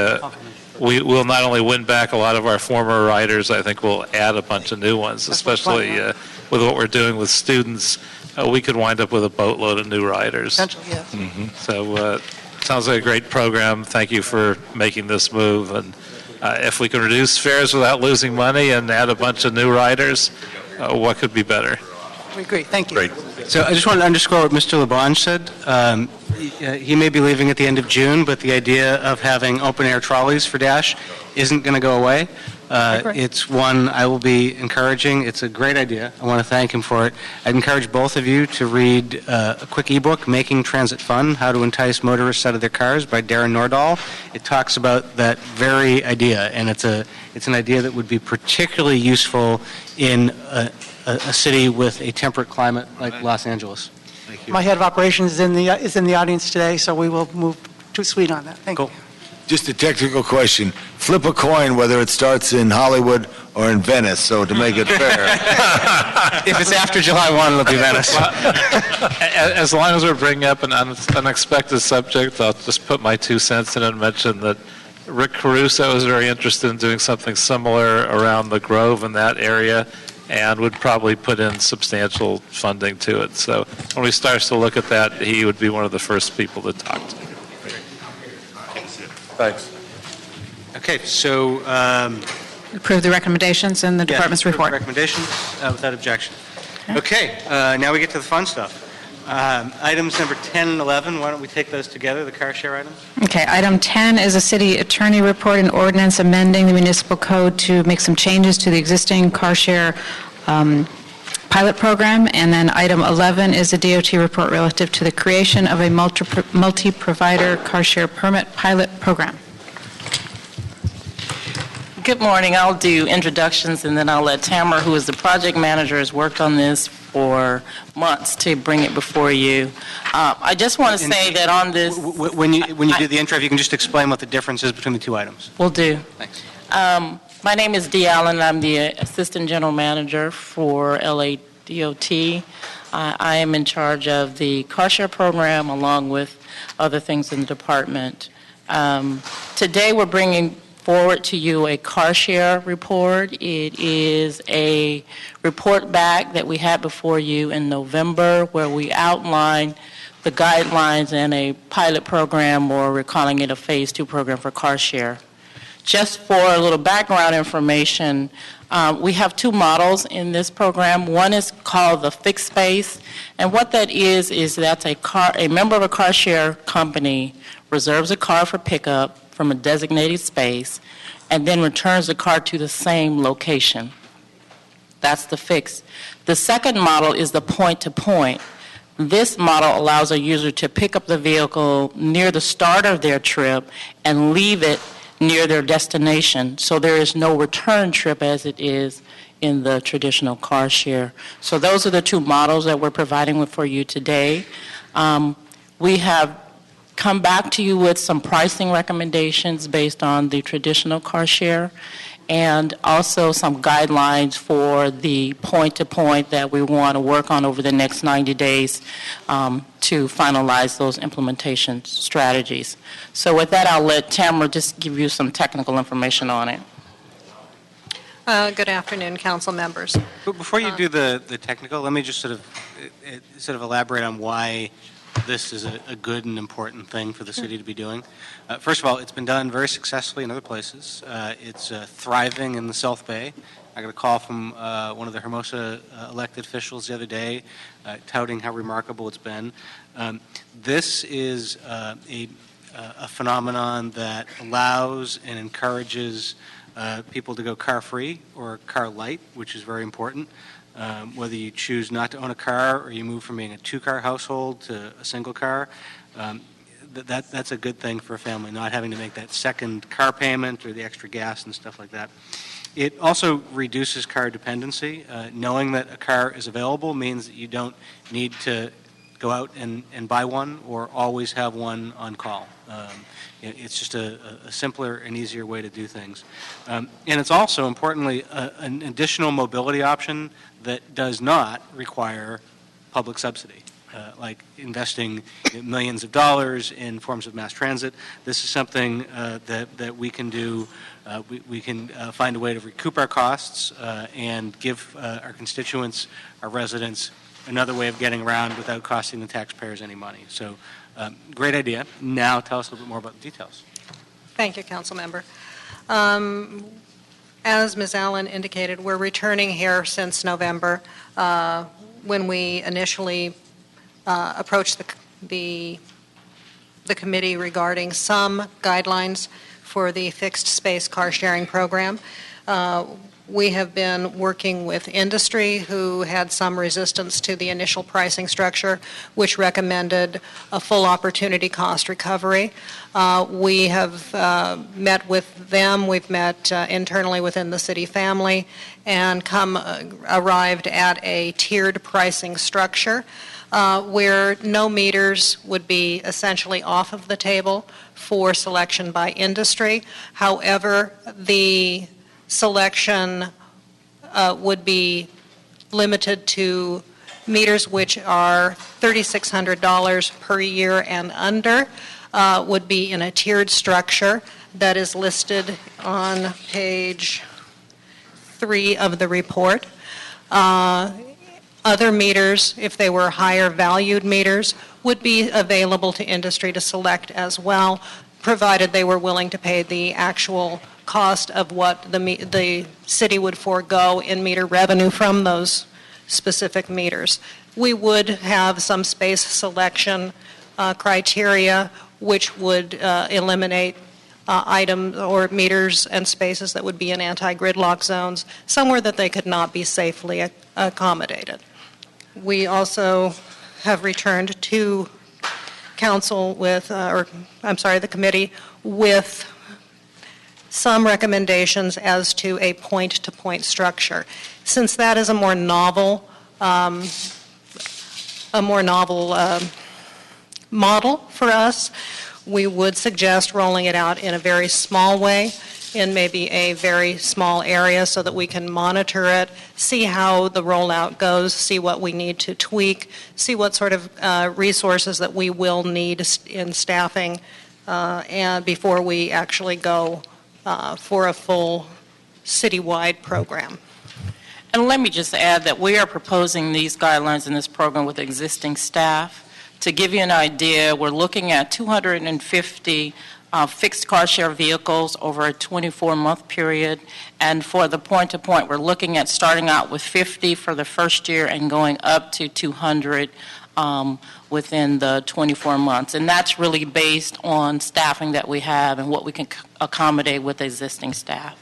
we will not only win back a lot of our former riders, I think we'll add a bunch of new ones, especially with what we're doing with students. We could wind up with a boatload of new riders. Potentially, yes. Mm-hmm. So sounds like a great program. Thank you for making this move. And if we can reduce fares without losing money and add a bunch of new riders, what could be better? We agree. Thank you. Great. So I just want to underscore what Mr. LeBlanc said. He may be leaving at the end of June, but the idea of having open-air trolleys for Dash isn't going to go away. It's one I will be encouraging. It's a great idea. I want to thank him for it. I'd encourage both of you to read a quick ebook, Making Transit Fun, How to Entice Motorists Out of Their Cars by Darren Nordahl. It talks about that very idea, and it's an idea that would be particularly useful in a city with a temperate climate like Los Angeles. Thank you. My head of operations is in the audience today, so we will move to Sweet on that. Thank you. Just a technical question. Flip a coin whether it starts in Hollywood or in Venice, so to make it fair. If it's after July 1, it'll be Venice. As long as we're bringing up an unexpected subject, I'll just put my 2 cents in and mention that Rick Caruso is very interested in doing something similar around the Grove in that area, and would probably put in substantial funding to it. So when we start to look at that, he would be one of the first people to talk to. Thanks. Okay, so Approve the recommendations in the department's report. Recommendations without objection. Okay, now we get to the fun stuff. Items number 10 and 11, why don't we take those together, the car share items? Okay, item 10 is a city attorney report and ordinance amending the municipal code to make some changes to the existing car share pilot program. And then item 11 is a DOT report relative to the creation of a multi-provider car share permit pilot program. Good morning. I'll do introductions, and then I'll let Tamara, who is the project manager, has worked on this for months to bring it before you. I just want to say that on this... When you do the intro, if you can just explain what the difference is between the two items. Will do. Thanks. My name is Dee Allen. I'm the Assistant General Manager for LADOT. I am in charge of the car share program along with other things in the department. Today we're bringing forward to you a car share report. It is a report back that we had before you in November where we outlined the guidelines and a pilot program, or we're calling it a phase 2 program for car share. Just for a little background information, we have 2 models in this program. One is called the fixed space, and what that is that's a member of a car share company reserves a car for pickup from a designated space and then returns the car to the same location. That's the fixed. The second model is the point-to-point. This model allows a user to pick up the vehicle near the start of their trip and leave it near their destination, so there is no return trip as it is in the traditional car share. So those are the 2 models that we're providing for you today. We have come back to you with some pricing recommendations based on the traditional car share, and also some guidelines for the point-to-point that we want to work on over the next 90 days to finalize those implementation strategies. So with that, I'll let Tamara just give you some technical information on it. Good afternoon, council members. But before you do the technical, let me just sort of elaborate on why this is a good and important thing for the city to be doing. First of all, it's been done very successfully in other places. It's thriving in the South Bay. I got a call from one of the Hermosa elected officials the other day touting how remarkable it's been. This is a phenomenon that allows and encourages people to go car-free or car-light, which is very important. Whether you choose not to own a car or you move from being a 2-car household to a single car, that's a good thing for a family, not having to make that second car payment or the extra gas and stuff like that. It also reduces car dependency. Knowing that a car is available means that you don't need to go out and buy one or always have one on call. It's just a simpler and easier way to do things. And it's also, importantly, an additional mobility option that does not require public subsidy, like investing millions of dollars in forms of mass transit. This is something that we can do. We can find a way to recoup our costs and give our constituents, our residents, another way of getting around without costing the taxpayers any money. So great idea. Now tell us a little bit more about the details. Thank you, council member. As Ms. Allen indicated, we're returning here since November when we initially approached the committee regarding some guidelines for the fixed space car sharing program. We have been working with industry who had some resistance to the initial pricing structure, which recommended a full opportunity cost recovery. We have met with them, we've met internally within the city family, and arrived at a tiered pricing structure where no meters would be essentially off of the table for selection by industry. However, the selection would be limited to meters which are $3,600 per year and under, would be in a tiered structure that is listed on page 3 of the report. Other meters, if they were higher valued meters, would be available to industry to select as well, provided they were willing to pay the actual cost of what the city would forego in meter revenue from those specific meters. We would have some space selection criteria which would eliminate items or meters and spaces that would be in anti-gridlock zones, somewhere that they could not be safely accommodated. We also have returned to council with, the committee with some recommendations as to a point-to-point structure. Since that is a more novel model for us, we would suggest rolling it out in a very small way, in maybe a very small area, so that we can monitor it, see how the rollout goes, see what we need to tweak, see what sort of resources that we will need in staffing, and before we actually go for a full citywide program. And let me just add that we are proposing these guidelines in this program with existing staff. To give you an idea, we're looking at 250 fixed car share vehicles over a 24-month period. And for the point-to-point, we're looking at starting out with 50 for the first year and going up to 200 within the 24 months. And that's really based on staffing that we have and what we can accommodate with existing staff,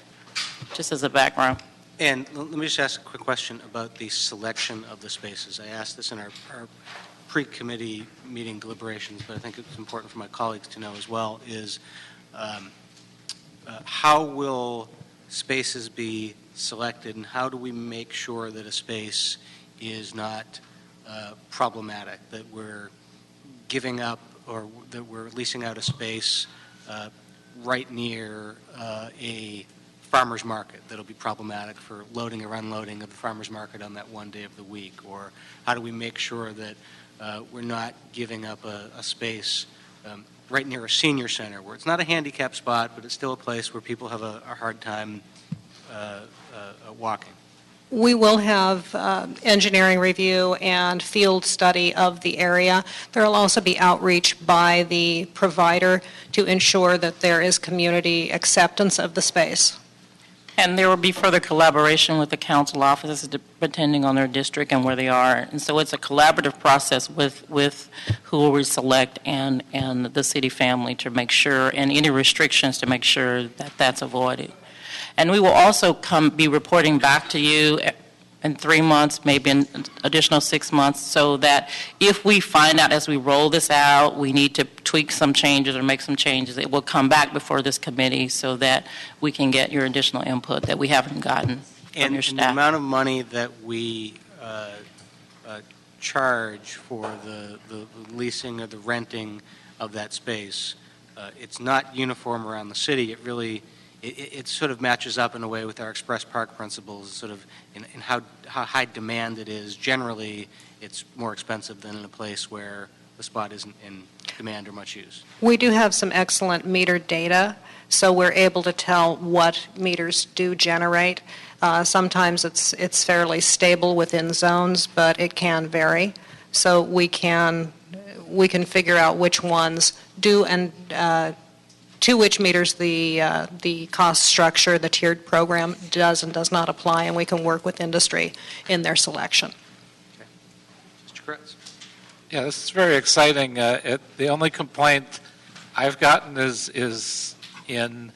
just as a background. And let me just ask a quick question about the selection of the spaces. I asked this in our pre-committee meeting deliberations, but I think it's important for my colleagues to know as well, is how will spaces be selected, and how do we make sure that a space is not problematic, that we're giving up or that we're leasing out a space right near a farmer's market that'll be problematic for loading or unloading of the farmer's market on that one day of the week? Or how do we make sure that we're not giving up a space right near a senior center where it's not a handicap spot, but it's still a place where people have a hard time walking? We will have engineering review and field study of the area. There will also be outreach by the provider to ensure that there is community acceptance of the space. And there will be further collaboration with the council offices depending on their district and where they are. And so it's a collaborative process with who we select and the city family to make sure, and any restrictions to make sure that that's avoided. And we will also be reporting back to you in 3 months, maybe an additional 6 months, so that if we find out as we roll this out, we need to tweak some changes or make some changes, it will come back before this committee so that we can get your additional input that we haven't gotten from your staff. And the amount of money that we charge for the leasing or the renting of that space, it's not uniform around the city. It really it sort of matches up in a way with our express park principles, sort of in how high demand it is. Generally, it's more expensive than in a place where the spot isn't in demand or much use. We do have some excellent meter data, so we're able to tell what meters do generate. Sometimes it's fairly stable within zones, but it can vary. So we can figure out which ones do and to which meters the cost structure, the tiered program does and does not apply, and we can work with industry in their selection. Okay. Mr. Kretz. Yeah, this is very exciting. The only complaint I've gotten is in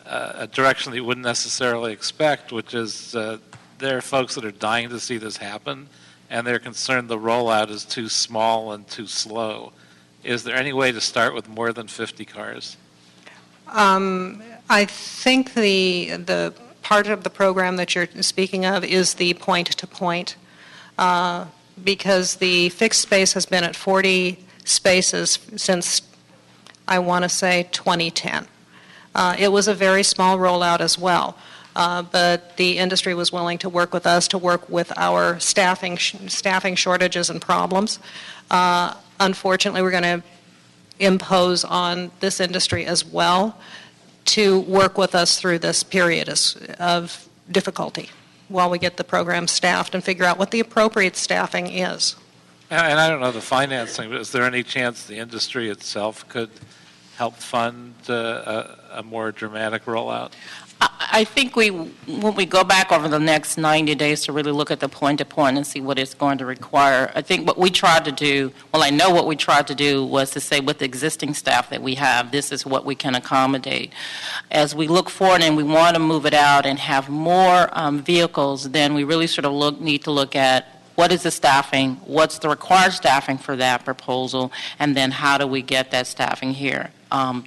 a direction that you wouldn't necessarily expect, which is there are folks that are dying to see this happen, and they're concerned the rollout is too small and too slow. Is there any way to start with more than 50 cars? I think the part of the program that you're speaking of is the point-to-point, because the fixed space has been at 40 spaces since, I want to say, 2010. It was a very small rollout as well, but the industry was willing to work with us, to work with our staffing shortages and problems. Unfortunately, we're going to impose on this industry as well to work with us through this period of difficulty while we get the program staffed and figure out what the appropriate staffing is. And I don't know the financing, but is there any chance the industry itself could help fund a more dramatic rollout? I think when we go back over the next 90 days to really look at the point-to-point and see what it's going to require, I think what we tried to do, well, I know what we tried to do was to say with the existing staff that we have, this is what we can accommodate. As we look forward and we want to move it out and have more vehicles, then we really sort of need to look at what is the staffing, what's the required staffing for that proposal, and then how do we get that staffing here?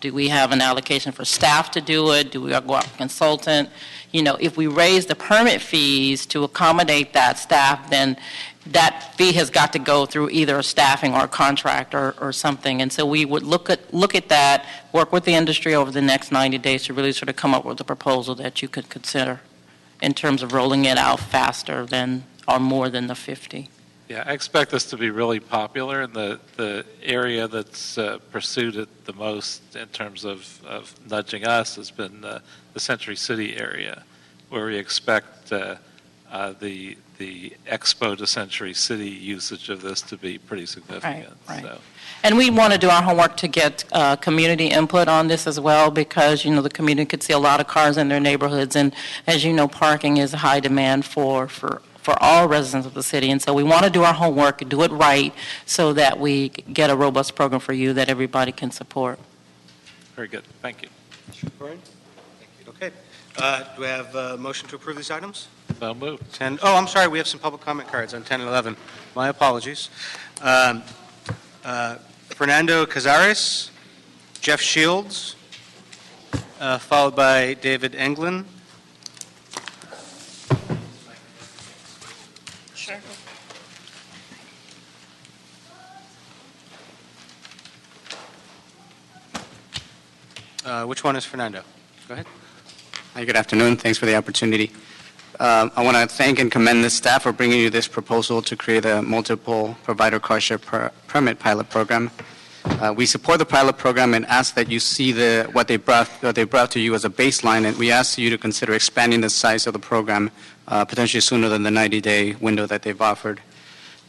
Do we have an allocation for staff to do it? Do we go out for consultant? You know, if we raise the permit fees to accommodate that staff, then that fee has got to go through either a staffing or a contract or something. And so we would look at that, work with the industry over the next 90 days to really sort of come up with a proposal that you could consider in terms of rolling it out faster than or more than the 50. Yeah, I expect this to be really popular, and the area that's pursued it the most in terms of nudging us has been the Century City area, where we expect the Expo to Century City usage of this to be pretty significant. Right. So. And we want to do our homework to get community input on this as well, because, you know, the community could see a lot of cars in their neighborhoods, and as you know, parking is a high demand for all residents of the city. And so we want to do our homework, do it right, so that we get a robust program for you that everybody can support. Very good. Thank you. Thank you. Okay. Do we have a motion to approve these items? So moved. Oh, I'm sorry. We have some public comment cards on 10 and 11. My apologies. Fernando Cazares, Jeff Shields, followed by David Englund. Sure. Which one is Fernando? Go ahead. Hi, good afternoon. Thanks for the opportunity. I want to thank and commend the staff for bringing you this proposal to create a multiple provider car share permit pilot program. We support the pilot program and ask that you see what they brought to you as a baseline, and we ask you to consider expanding the size of the program potentially sooner than the 90-day window that they've offered.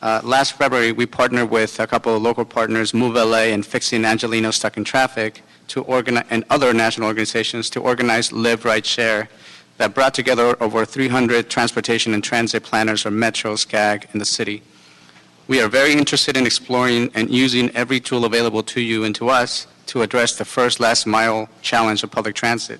Last February, we partnered with a couple of local partners, Move LA and Fixing Angelino Stuck in Traffic, and other national organizations to organize Live Ride Share that brought together over 300 transportation and transit planners or Metro SCAG in the city. We are very interested in exploring and using every tool available to you and to us to address the first last mile challenge of public transit.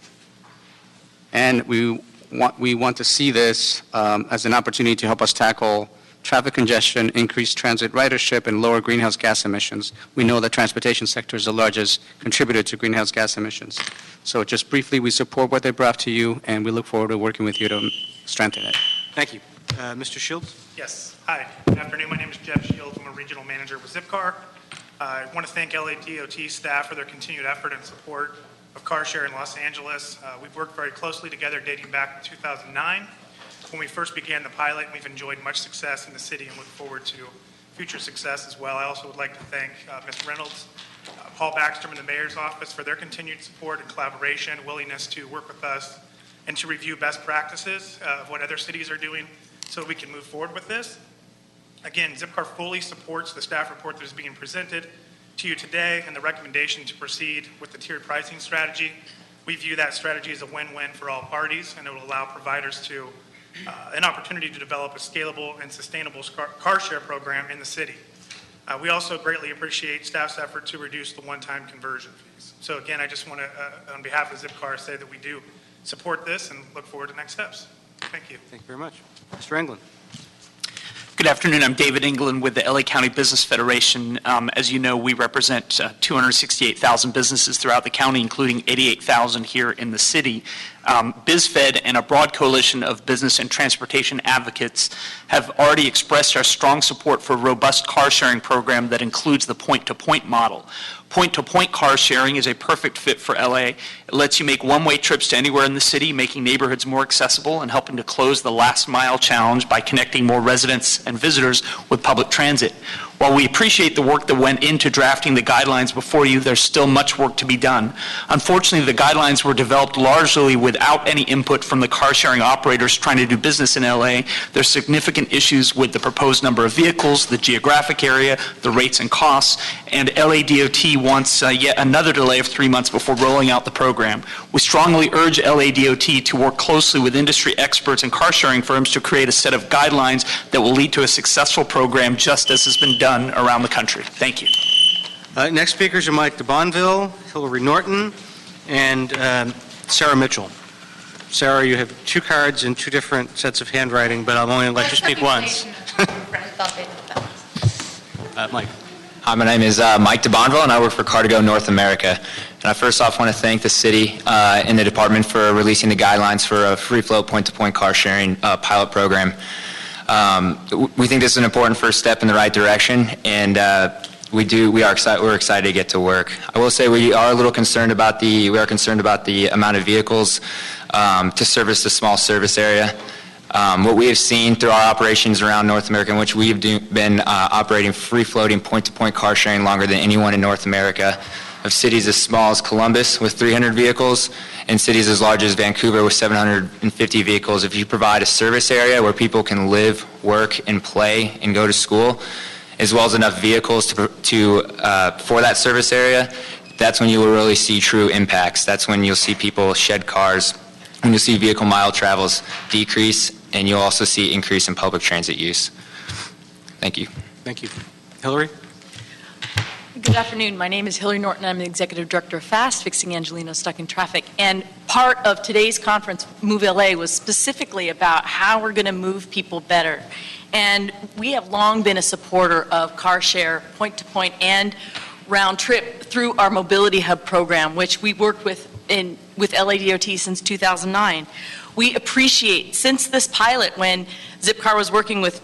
And we want to see this as an opportunity to help us tackle traffic congestion, increase transit ridership, and lower greenhouse gas emissions. We know the transportation sector is the largest contributor to greenhouse gas emissions. So just briefly, we support what they brought to you, and we look forward to working with you to strengthen it. Thank you. Mr. Shields? Yes. Hi. Good afternoon. My name is Jeff Shields. I'm a regional manager with Zipcar. I want to thank LADOT staff for their continued effort and support of car share in Los Angeles. We've worked very closely together dating back to 2009. When we first began the pilot, we've enjoyed much success in the city and look forward to future success as well. I also would like to thank Ms. Reynolds, Paul Backstrom, and the Mayor's Office for their continued support and collaboration, willingness to work with us and to review best practices of what other cities are doing so we can move forward with this. Again, Zipcar fully supports the staff report that is being presented to you today and the recommendation to proceed with the tiered pricing strategy. We view that strategy as a win-win for all parties, and it will allow providers to an opportunity to develop a scalable and sustainable car share program in the city. We also greatly appreciate staff's effort to reduce the one-time conversion fees. So again, I just want to, on behalf of Zipcar, say that we do support this and look forward to next steps. Thank you. Thank you very much. Mr. Englund. Good afternoon. I'm David England with the LA County Business Federation. As you know, we represent 268,000 businesses throughout the county, including 88,000 here in the city. BizFed and a broad coalition of business and transportation advocates have already expressed our strong support for a robust car sharing program that includes the point-to-point model. Point-to-point car sharing is a perfect fit for LA. It lets you make one-way trips to anywhere in the city, making neighborhoods more accessible and helping to close the last mile challenge by connecting more residents and visitors with public transit. While we appreciate the work that went into drafting the guidelines before you, there's still much work to be done. Unfortunately, the guidelines were developed largely without any input from the car sharing operators trying to do business in LA. There's significant issues with the proposed number of vehicles, the geographic area, the rates and costs, and LADOT wants yet another delay of 3 months before rolling out the program. We strongly urge LADOT to work closely with industry experts and car sharing firms to create a set of guidelines that will lead to a successful program just as has been done around the country. Thank you. Next speakers are Mike DeBonville, Hillary Norton, and Sarah Mitchell. Sarah, you have 2 cards and 2 different sets of handwriting, but I'll only let you speak once. Mike. Hi, my name is Mike DeBonville, and I work for Car2Go North America. And I first off want to thank the city and the department for releasing the guidelines for a free-flow point-to-point car sharing pilot program. We think this is an important first step in the right direction, and we're excited to get to work. I will say we are a little concerned about the amount of vehicles to service the small service area. What we have seen through our operations around North America, in which we have been operating free-floating point-to-point car sharing longer than anyone in North America, of cities as small as Columbus with 300 vehicles and cities as large as Vancouver with 750 vehicles. If you provide a service area where people can live, work, and play and go to school, as well as enough vehicles for that service area, that's when you will really see true impacts. That's when you'll see people shed cars, when you'll see vehicle mile travels decrease, and you'll also see increase in public transit use. Thank you. Thank you. Hillary? Good afternoon. My name is Hillary Norton. I'm the Executive Director of FAST, Fixing Angelinos Stuck in Traffic. And part of today's conference, Move LA, was specifically about how we're going to move people better. And we have long been a supporter of car share, point-to-point and round trip through our Mobility Hub program, which we worked with LADOT since 2009. We appreciate, since this pilot, when Zipcar was working with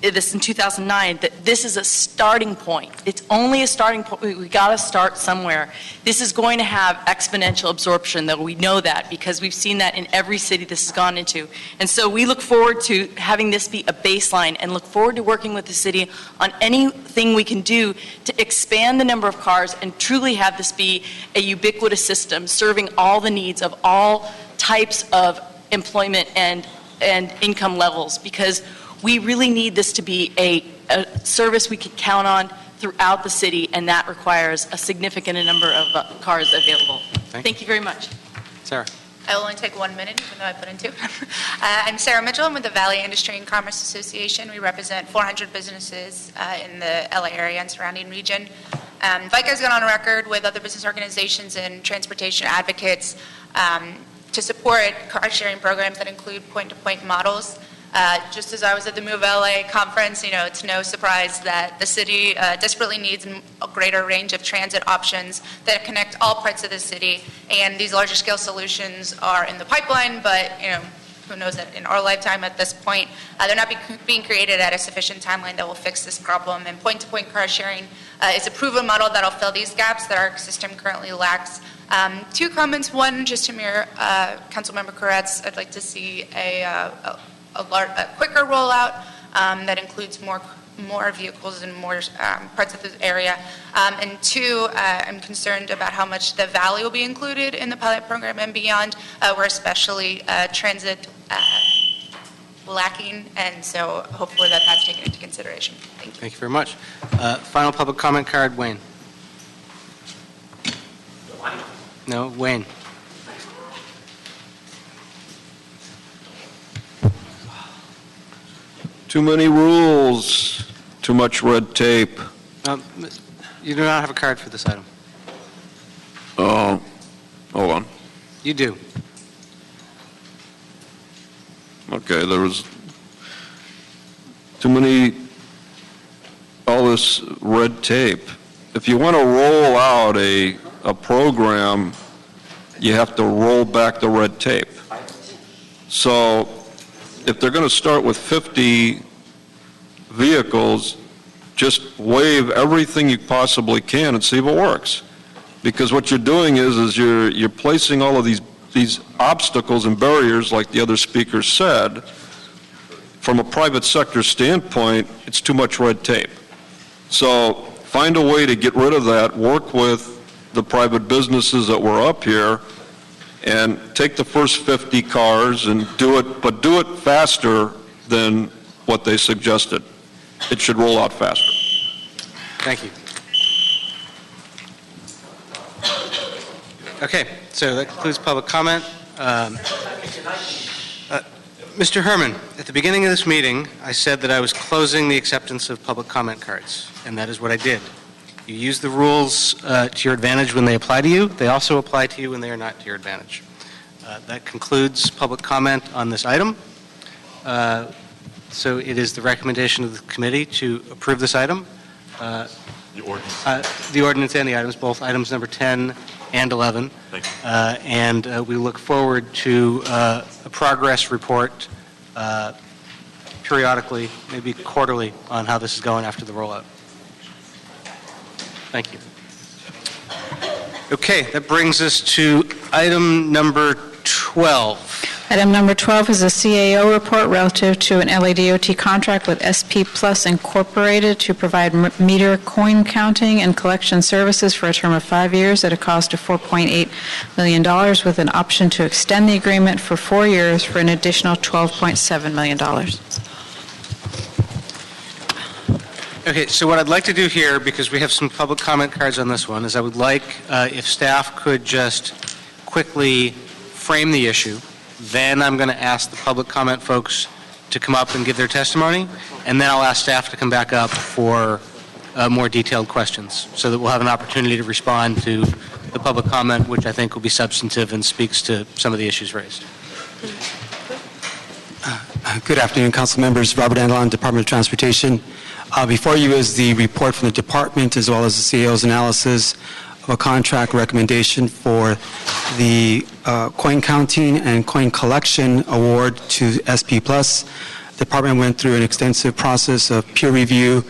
this in 2009, that this is a starting point. It's only a starting point. We got to start somewhere. This is going to have exponential absorption, though we know that because we've seen that in every city this has gone into. And so we look forward to having this be a baseline and look forward to working with the city on anything we can do to expand the number of cars and truly have this be a ubiquitous system serving all the needs of all types of employment and income levels, because we really need this to be a service we can count on throughout the city, and that requires a significant number of cars available. Thank you very much. Sarah. I will only take 1 minute, even though I put in 2. I'm Sarah Mitchell. I'm with the Valley Industry and Commerce Association. We represent 400 businesses in the LA area and surrounding region. VICA has gone on record with other business organizations and transportation advocates to support car sharing programs that include point-to-point models. Just as I was at the Move LA conference, it's no surprise that the city desperately needs a greater range of transit options that connect all parts of the city. And these larger scale solutions are in the pipeline, but who knows that in our lifetime at this point, they're not being created at a sufficient timeline that will fix this problem. And point-to-point car sharing is a proven model that will fill these gaps that our system currently lacks. 2 comments. One, just to mirror Councilmember Koretz, I'd like to see a quicker rollout that includes more vehicles in more parts of the area. And 2, I'm concerned about how much the Valley will be included in the pilot program and beyond. We're especially transit lacking, and so hopefully that's taken into consideration. Thank you. Thank you very much. Final public comment card, Wayne. No, Wayne. Too many rules, too much red tape, You do not have a card for this item. Hold on. You do. Okay, there was too many, all this red tape. If you want to roll out a program, you have to roll back the red tape. So if they're going to start with 50 vehicles, just waive everything you possibly can and see if it works. Because what you're doing is you're placing all of these obstacles and barriers, like the other speaker said. From a private sector standpoint, it's too much red tape. So find a way to get rid of that, work with the private businesses that were up here, and take the first 50 cars and do it, but do it faster than what they suggested. It should roll out faster. Thank you. Okay, so that concludes public comment. Mr. Herman, at the beginning of this meeting, I said that I was closing the acceptance of public comment cards, and that is what I did. You use the rules to your advantage when they apply to you. They also apply to you when they are not to your advantage. That concludes public comment on this item. So it is the recommendation of the committee to approve this item. The ordinance. The ordinance and the items, both items number 10 and 11. Thank you. And we look forward to a progress report periodically, maybe quarterly, on how this is going after the rollout. Thank you. Okay, that brings us to item number 12. Item number 12 is a CAO report relative to an LADOT contract with SP Plus Incorporated to provide meter coin counting and collection services for a term of 5 years at a cost of $4.8 million with an option to extend the agreement for 4 years for an additional $12.7 million. Okay, so what I'd like to do here, because we have some public comment cards on this one, is I would like if staff could just quickly frame the issue. Then I'm going to ask the public comment folks to come up and give their testimony, and then I'll ask staff to come back up for more detailed questions, so that we'll have an opportunity to respond to the public comment, which I think will be substantive and speaks to some of the issues raised. Good afternoon, council members. Robert Andelon, Department of Transportation. Before you is the report from the department as well as the CAO's analysis of a contract recommendation for the coin counting and coin collection award to SP Plus. The department went through an extensive process of peer review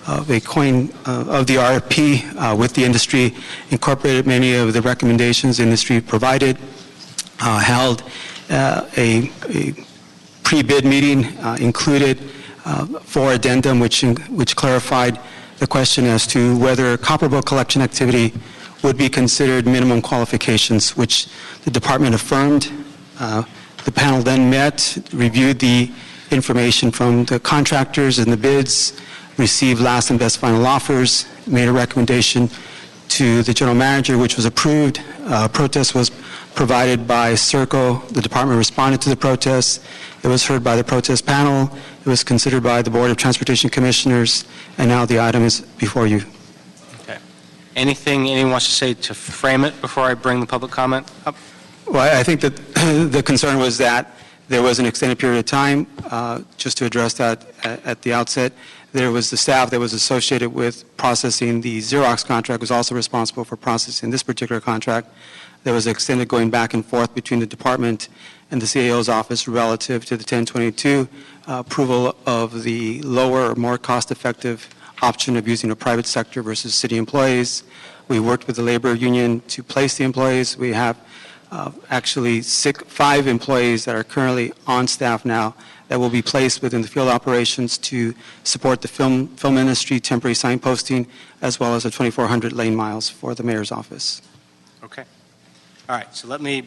of a coin of the RFP with the industry, incorporated many of the recommendations the industry provided, held a pre-bid meeting, included 4 addendum which clarified the question as to whether comparable collection activity would be considered minimum qualifications, which the department affirmed. The panel then met, reviewed the information from the contractors and the bids, received last and best final offers, made a recommendation to the general manager, which was approved. Protest was provided by CERCO. The department responded to the protest. It was heard by the protest panel. It was considered by the Board of Transportation Commissioners, and now the item is before you. Okay. Anything anyone wants to say to frame it before I bring the public comment up? Well, I think that the concern was that there was an extended period of time. Just to address that at the outset, there was the staff that was associated with processing the Xerox contract was also responsible for processing this particular contract. There was extended going back and forth between the department and the CAO's office relative to the 1022 approval of the lower or more cost-effective option of using a private sector versus city employees. We worked with the labor union to place the employees. We have actually 5 employees that are currently on staff now that will be placed within the field operations to support the film industry, temporary signposting, as well as the 2,400 lane miles for the mayor's office. Okay. All right, so let me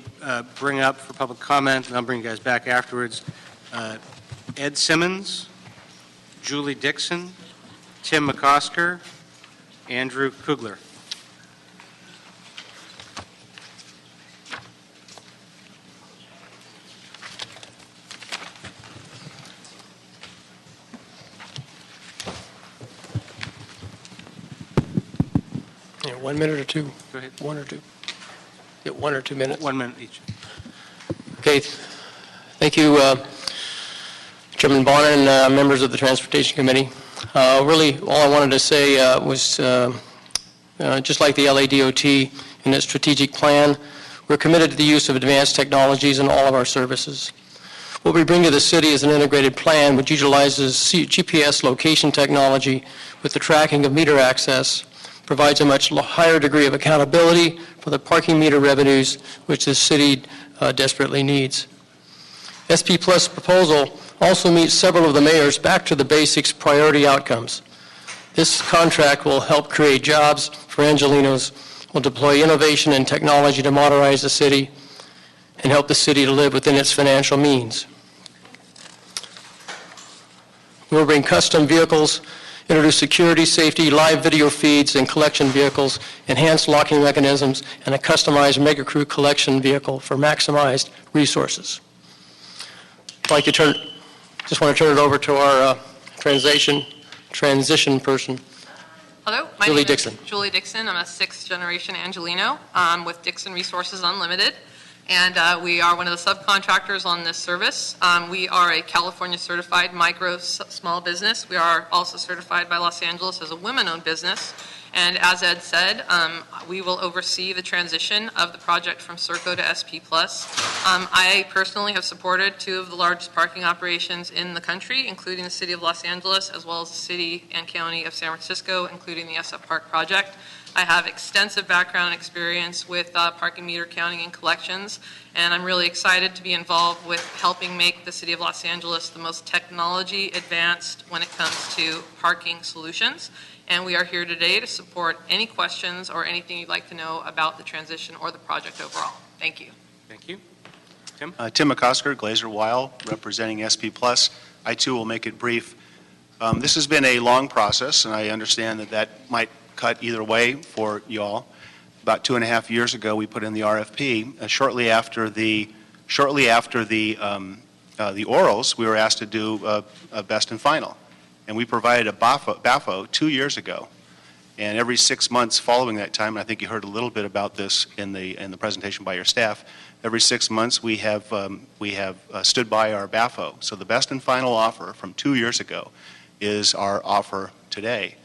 bring up for public comment, and I'll bring you guys back afterwards. Ed Simmons, Julie Dixon, Tim McCosker, Andrew Kugler. Yeah, 1 minute or two? Go ahead. 1 or 2? Yeah, 1 or 2 minutes? 1 minute each. Okay. Thank you, Chairman Bonner and members of the Transportation Committee. Really, all I wanted to say was just like the LADOT in its strategic plan, we're committed to the use of advanced technologies in all of our services. What we bring to the city is an integrated plan which utilizes GPS location technology with the tracking of meter access, provides a much higher degree of accountability for the parking meter revenues which the city desperately needs. SP Plus proposal also meets several of the mayor's back to the basics priority outcomes. This contract will help create jobs for Angelenos, will deploy innovation and technology to modernize the city, and help the city to live within its financial means. We will bring custom vehicles, introduce security, safety, live video feeds, and collection vehicles, enhanced locking mechanisms, and a customized mega crew collection vehicle for maximized resources. I'd like to just want to turn it over to our transition person. Hello, my Julie name Dixon. is Julie Dixon. I'm a sixth-generation Angeleno with Dixon Resources Unlimited, and we are one of the subcontractors on this service. We are a California-certified micro small business. We are also certified by Los Angeles as a women-owned business. And as Ed said, we will oversee the transition of the project from Serco to SP+. I personally have supported two of the largest parking operations in the country, including the City of Los Angeles, as well as the City and County of San Francisco, including the SF Park project. I have extensive background and experience with parking meter counting and collections, and I'm really excited to be involved with helping make the City of Los Angeles the most technology advanced when it comes to parking solutions. And we are here today to support any questions or anything you'd like to know about the transition or the project overall. Thank you. Thank you. Tim? Tim McCosker, Glazer Weil, representing SP+. I, too, will make it brief. This has been a long process, and I understand that that might cut either way for y'all. About 2.5 years ago, we put in the RFP. Shortly after the orals, we were asked to do a best and final. And we provided a BAFO 2 years ago. And every 6 months following that time, and I think you heard a little bit about this in the presentation by your staff, every 6 months we have stood by our BAFO. So the best and final offer from 2 years ago is our offer today.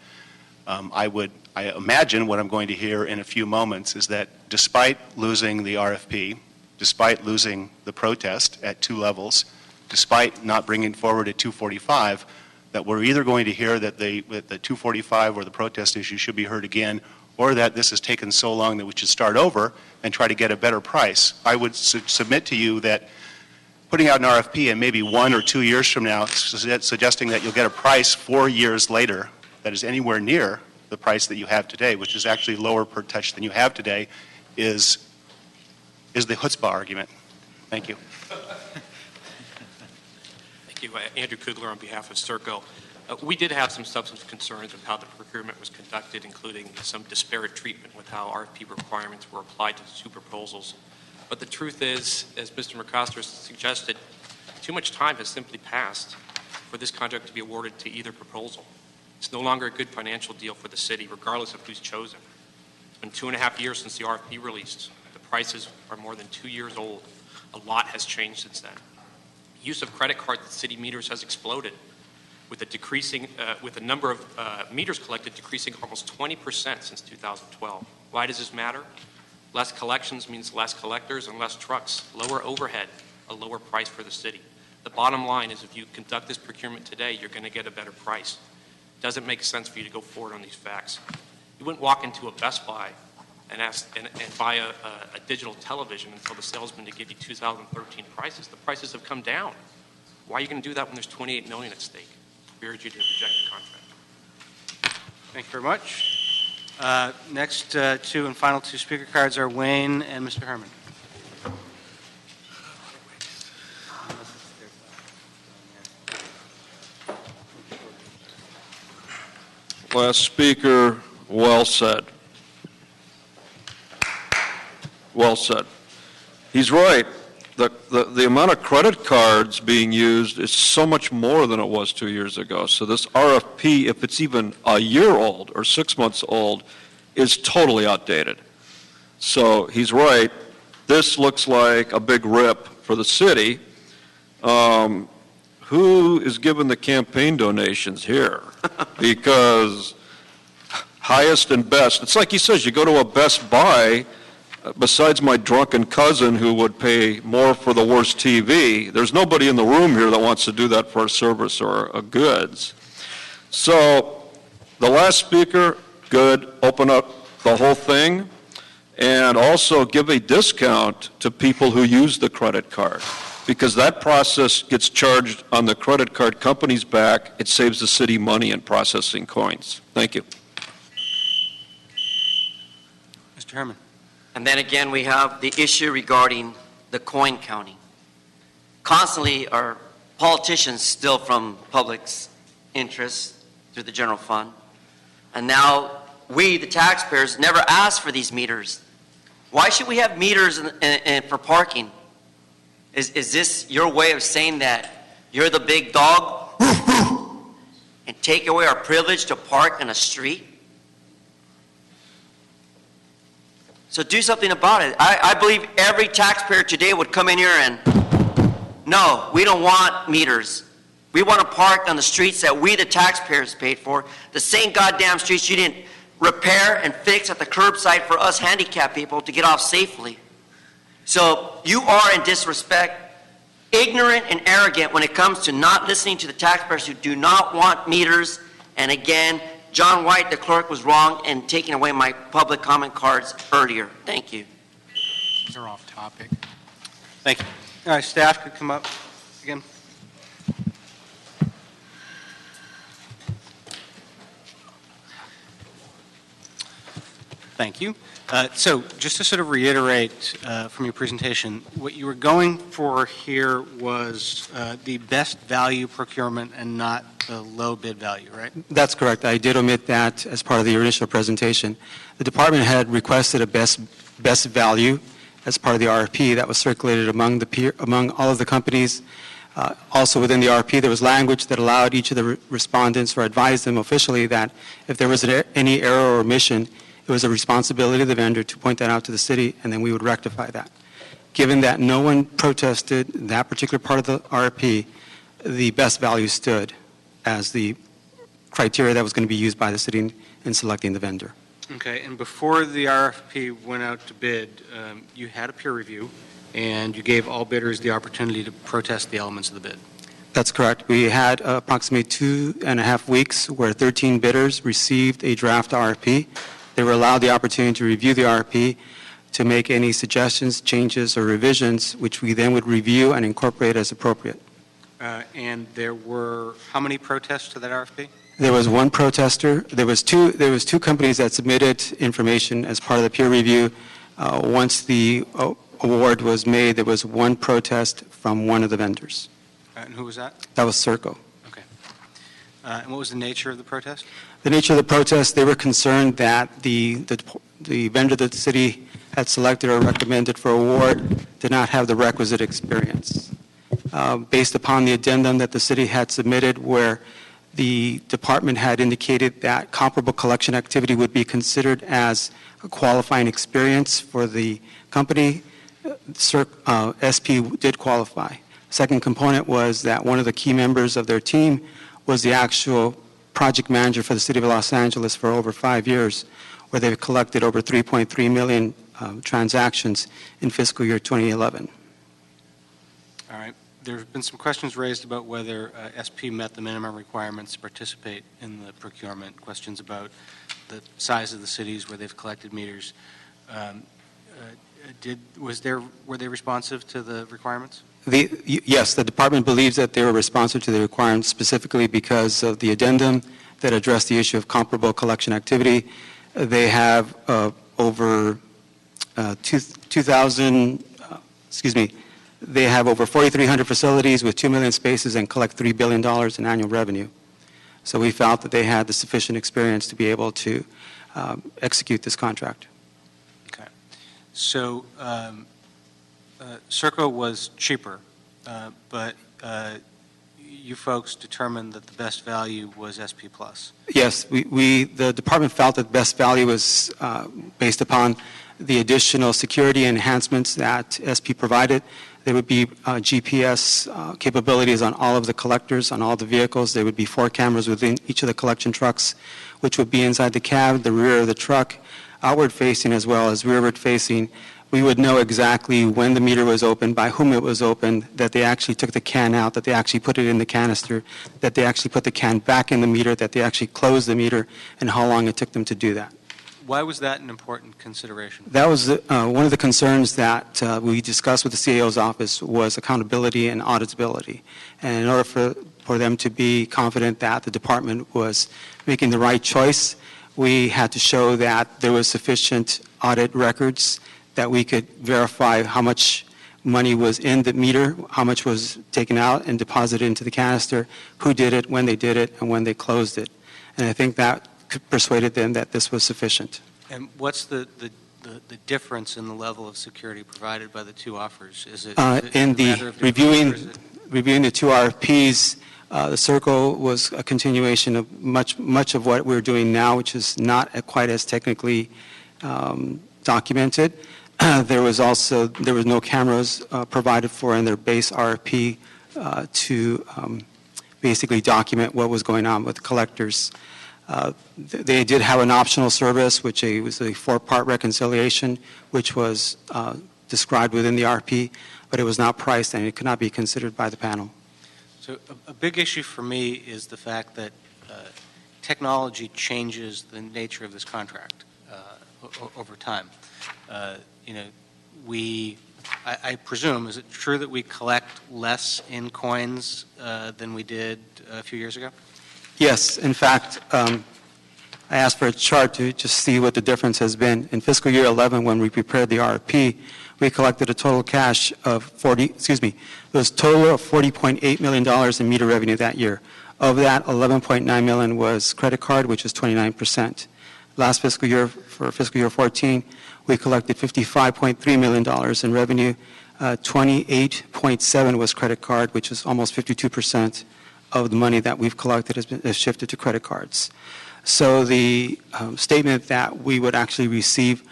I imagine what I'm going to hear in a few moments is that despite losing the RFP, despite losing the protest at 2 levels, despite not bringing forward a 245, that we're either going to hear that the 245 or the protest issue should be heard again, or that this has taken so long that we should start over and try to get a better price. I would submit to you that putting out an RFP and maybe 1 or 2 years from now, suggesting that you'll get a price 4 years later that is anywhere near the price that you have today, which is actually lower per touch than you have today, is the chutzpah argument. Thank you. Andrew Kugler on behalf of Serco. We did have some substantive concerns with how the procurement was conducted, including some disparate treatment with how RFP requirements were applied to the 2 proposals. But the truth is, as Mr. McCosker suggested, too much time has simply passed for this contract to be awarded to either proposal. It's no longer a good financial deal for the city, regardless of who's chosen. It's been 2.5 years since the RFP released. The prices are more than 2 years old. A lot has changed since then. Use of credit cards at city meters has exploded, with the number of meters collected decreasing almost 20% since 2012. Why does this matter? Less collections means less collectors and less trucks, lower overhead, a lower price for the city. The bottom line is if you conduct this procurement today, you're going to get a better price. It doesn't make sense for you to go forward on these facts. You wouldn't walk into a Best Buy and buy a digital television and tell the salesman to give you 2013 prices. The prices have come down. Why are you going to do that when there's $28 million at stake? We urge you to reject the contract. Thank you very much. Next 2 and final 2 speaker cards are Wayne and Mr. Herman. Last speaker, well said. Well said. He's right. The amount of credit cards being used is so much more than it was 2 years ago. So this RFP, if it's even a year old or 6 months old, is totally outdated. So he's right. This looks like a big rip for the city. Who is giving the campaign donations here? Because highest and best, it's like he says, you go to a Best Buy, besides my drunken cousin who would pay more for the worst TV, there's nobody in the room here that wants to do that for a service or a goods. So the last speaker, good, open up the whole thing, and also give a discount to people who use the credit card, because that process gets charged on the credit card company's back. It saves the city money in processing coins. Thank you. Mr. Herman. And then again, we have the issue regarding the coin counting. Constantly, our politicians steal from public's interest through the general fund. And now we, the taxpayers, never asked for these meters. Why should we have meters for parking? Is this your way of saying that you're the big dog and take away our privilege to park in a street? So do something about it. I believe every taxpayer today would come in here and, no, we don't want meters. We want to park on the streets that we, the taxpayers, paid for, the same goddamn streets you didn't repair and fix at the curbside for us handicapped people to get off safely. So you are, in disrespect, ignorant and arrogant when it comes to not listening to the taxpayers who do not want meters. And again, John White, the clerk, was wrong in taking away my public comment cards earlier. Thank you. These are off topic. Thank you. All right, staff could come up again. Thank you. So just to sort of reiterate from your presentation, what you were going for here was the best value procurement and not the low bid value, right? That's correct. I did omit that as part of the initial presentation. The department had requested a best value as part of the RFP that was circulated among all of the companies. Also within the RFP, there was language that allowed each of the respondents or advised them officially that if there was any error or omission, it was a responsibility of the vendor to point that out to the city, and then we would rectify that. Given that no one protested that particular part of the RFP, the best value stood as the criteria that was going to be used by the city in selecting the vendor. Okay, and before the RFP went out to bid, you had a peer review, and you gave all bidders the opportunity to protest the elements of the bid. That's correct. We had approximately 2.5 weeks where 13 bidders received a draft RFP. They were allowed the opportunity to review the RFP, to make any suggestions, changes, or revisions, which we then would review and incorporate as appropriate. And there were how many protests to that RFP? There was one protester. There was two companies that submitted information as part of the peer review. Once the award was made, there was one protest from one of the vendors. And who was that? That was Serco. Okay. And what was the nature of the protest? The nature of the protest, they were concerned that the vendor that the city had selected or recommended for award did not have the requisite experience. Based upon the addendum that the city had submitted, where the department had indicated that comparable collection activity would be considered as a qualifying experience for the company, SP did qualify. Second component was that one of the key members of their team was the actual project manager for the City of Los Angeles for over 5 years, where they've collected over 3.3 million transactions in fiscal year 2011. All right. There have been some questions raised about whether SP met the minimum requirements to participate in the procurement, questions about the size of the cities where they've collected meters. Were they responsive to the requirements? Yes, the department believes that they were responsive to the requirements specifically because of the addendum that addressed the issue of comparable collection activity. They have over 2,000, they have over 4,300 facilities with 2 million spaces and collect $3 billion in annual revenue. So we felt that they had the sufficient experience to be able to execute this contract. Okay. So Serco was cheaper, but you folks determined that the best value was SP Plus. Yes, the department felt that best value was based upon the additional security enhancements that SP provided. There would be GPS capabilities on all of the collectors, on all the vehicles. There would be 4 cameras within each of the collection trucks, which would be inside the cab, the rear of the truck, outward facing as well as rearward facing. We would know exactly when the meter was opened, by whom it was opened, that they actually took the can out, that they actually put it in the canister, that they actually put the can back in the meter, that they actually closed the meter, and how long it took them to do that. Why was that an important consideration? That was one of the concerns that we discussed with the CAO's office was accountability and auditability. And in order for them to be confident that the department was making the right choice, we had to show that there was sufficient audit records that we could verify how much money was in the meter, how much was taken out and deposited into the canister, who did it, when they did it, and when they closed it. And I think that persuaded them that this was sufficient. And what's the difference in the level of security provided by the 2 offers? Is it in the reviewing the 2 RFPs, the Circle was a continuation of much of what we're doing now, which is not quite as technically documented. There was no cameras provided for in their base RFP to basically document what was going on with the collectors. They did have an optional service, which was a 4-part reconciliation, which was described within the RFP, but it was not priced and it could not be considered by the panel. So a big issue for me is the fact that technology changes the nature of this contract over time. I presume, is it true that we collect less in coins than we did a few years ago? Yes. In fact, I asked for a chart to just see what the difference has been. In fiscal year 11, when we prepared the RFP, we collected a total cash of it was a total of $40.8 million in meter revenue that year. Of that, $11.9 million was credit card, which is 29%. Last fiscal year, for fiscal year 14, we collected $55.3 million in revenue. 28.7 was credit card, which is almost 52% of the money that we've collected has shifted to credit cards. So the statement that we would actually receive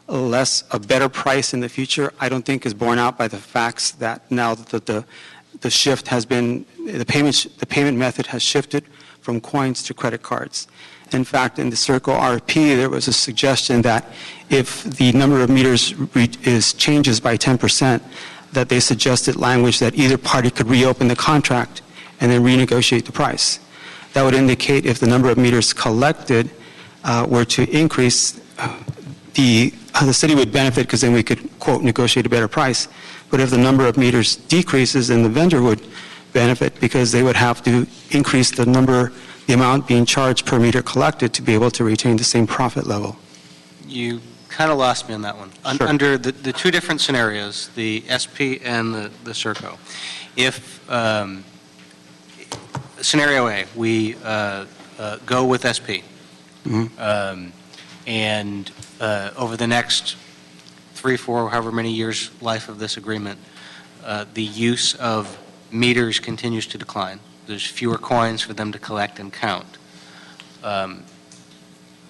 a better price in the future, I don't think is borne out by the facts that now that the shift has been, the payment method has shifted from coins to credit cards. In fact, in the Circle RFP, there was a suggestion that if the number of meters changes by 10%, that they suggested language that either party could reopen the contract and then renegotiate the price. That would indicate if the number of meters collected were to increase, the city would benefit because then we could, quote, negotiate a better price. But if the number of meters decreases, then the vendor would benefit because they would have to increase the amount being charged per meter collected to be able to retain the same profit level. You kind of lost me on that one. Sure. Under the 2 different scenarios, the SP and the Circo, if scenario A, we go with SP, and over the next 3, 4, however many years life of this agreement, the use of meters continues to decline. There's fewer coins for them to collect and count.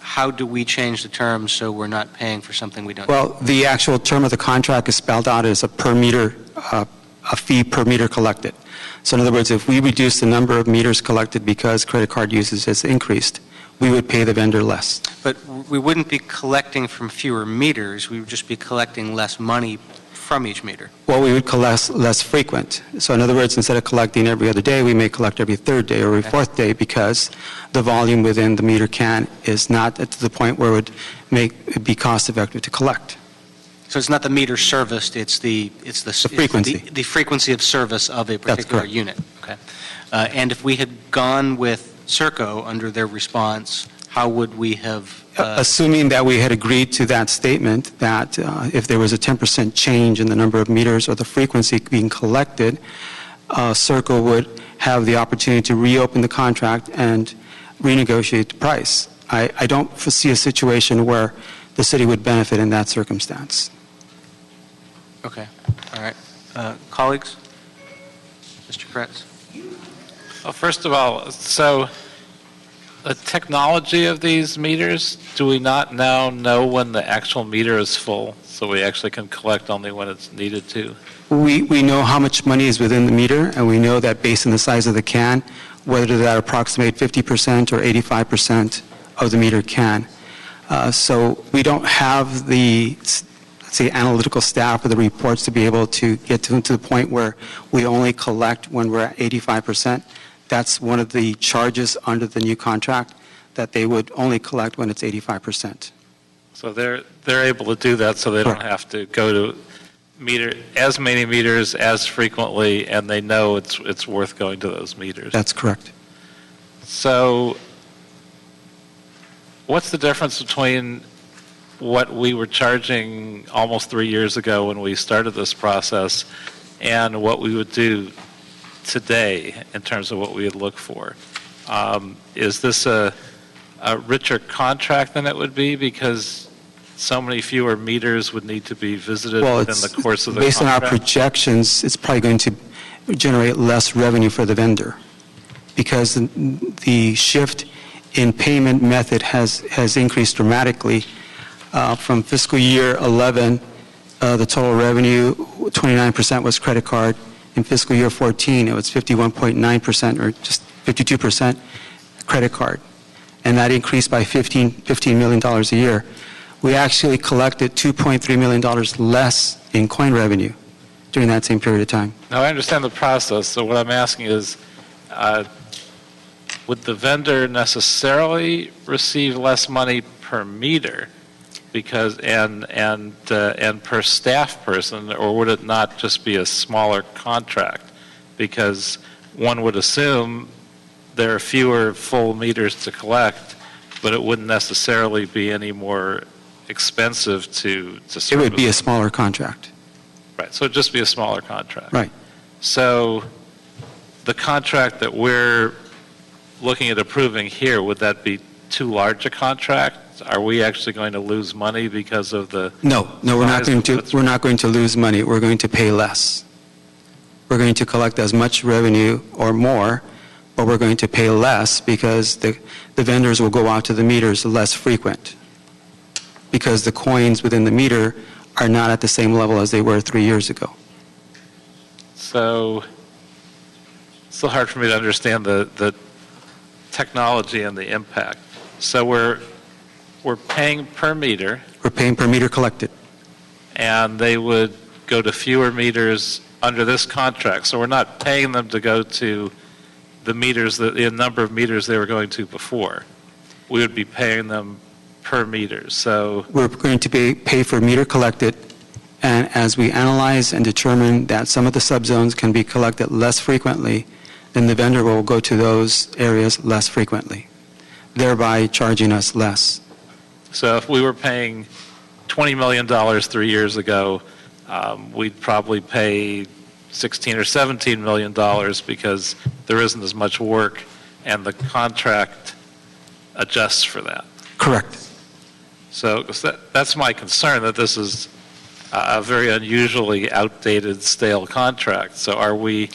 How do we change the terms so we're not paying for something we don't need? Well, the actual term of the contract is spelled out as a fee per meter collected. So in other words, if we reduce the number of meters collected because credit card usage has increased, we would pay the vendor less. But we wouldn't be collecting from fewer meters. We would just be collecting less money from each meter. Well, we would collect less frequent. So in other words, instead of collecting every other day, we may collect every 3rd day or every 4th day because the volume within the meter can is not to the point where it would be cost effective to collect. So it's not the meter serviced, it's the frequency. The frequency of service of a particular unit. Okay. And if we had gone with Circo under their response, how would we have... Assuming that we had agreed to that statement, that if there was a 10% change in the number of meters or the frequency being collected, Circo would have the opportunity to reopen the contract and renegotiate the price. I don't foresee a situation where the city would benefit in that circumstance. Okay. All right. Colleagues? Mr. Kretz? Well, first of all, so the technology of these meters, do we not now know when the actual meter is full, so we actually can collect only when it's needed to? We know how much money is within the meter, and we know that based on the size of the can, whether that approximate 50% or 85% of the meter can. So we don't have the, let's say, analytical staff or the reports to be able to get to the point where we only collect when we're at 85%. That's one of the charges under the new contract, that they would only collect when it's 85%. So they're able to do that, so they don't have to go to meter as many meters as frequently, and they know it's worth going to those meters. That's correct. So what's the difference between what we were charging almost 3 years ago when we started this process and what we would do today in terms of what we would look for? Is this a richer contract than it would be because so many fewer meters would need to be visited within the course of the based contract? on our projections, it's probably going to generate less revenue for the vendor because the shift in payment method has increased dramatically. From fiscal year 11, the total revenue, 29% was credit card. In fiscal year 14, it was 51.9% or just 52% credit card. And that increased by $15 million a year. We actually collected $2.3 million less in coin revenue during that same period of time. Now, I understand the process, so what I'm asking is, would the vendor necessarily receive less money per meter because and per staff person, or would it not just be a smaller contract? Because one would assume there are fewer full meters to collect, but it wouldn't necessarily be any more expensive to service. It would be a smaller contract. Right, so it'd just be a smaller contract. Right. So the contract that we're looking at approving here, would that be too large a contract? Are we actually going to lose money because of the... No, we're not going to lose money. We're going to pay less. We're going to collect as much revenue or more, but we're going to pay less because the vendors will go out to the meters less frequent because the coins within the meter are not at the same level as they were 3 years ago. So it's still hard for me to understand the technology and the impact. So we're paying per meter. We're paying per meter collected. And they would go to fewer meters under this contract. So we're not paying them to go to the meters, the number of meters they were going to before. We would be paying them per meter. So we're going to pay for meter collected, and as we analyze and determine that some of the subzones can be collected less frequently, then the vendor will go to those areas less frequently, thereby charging us less. So if we were paying $20 million 3 years ago, we'd probably pay $16 or $17 million because there isn't as much work and the contract adjusts for that. Correct. So that's my concern, that this is a very unusually outdated, stale contract. So are we,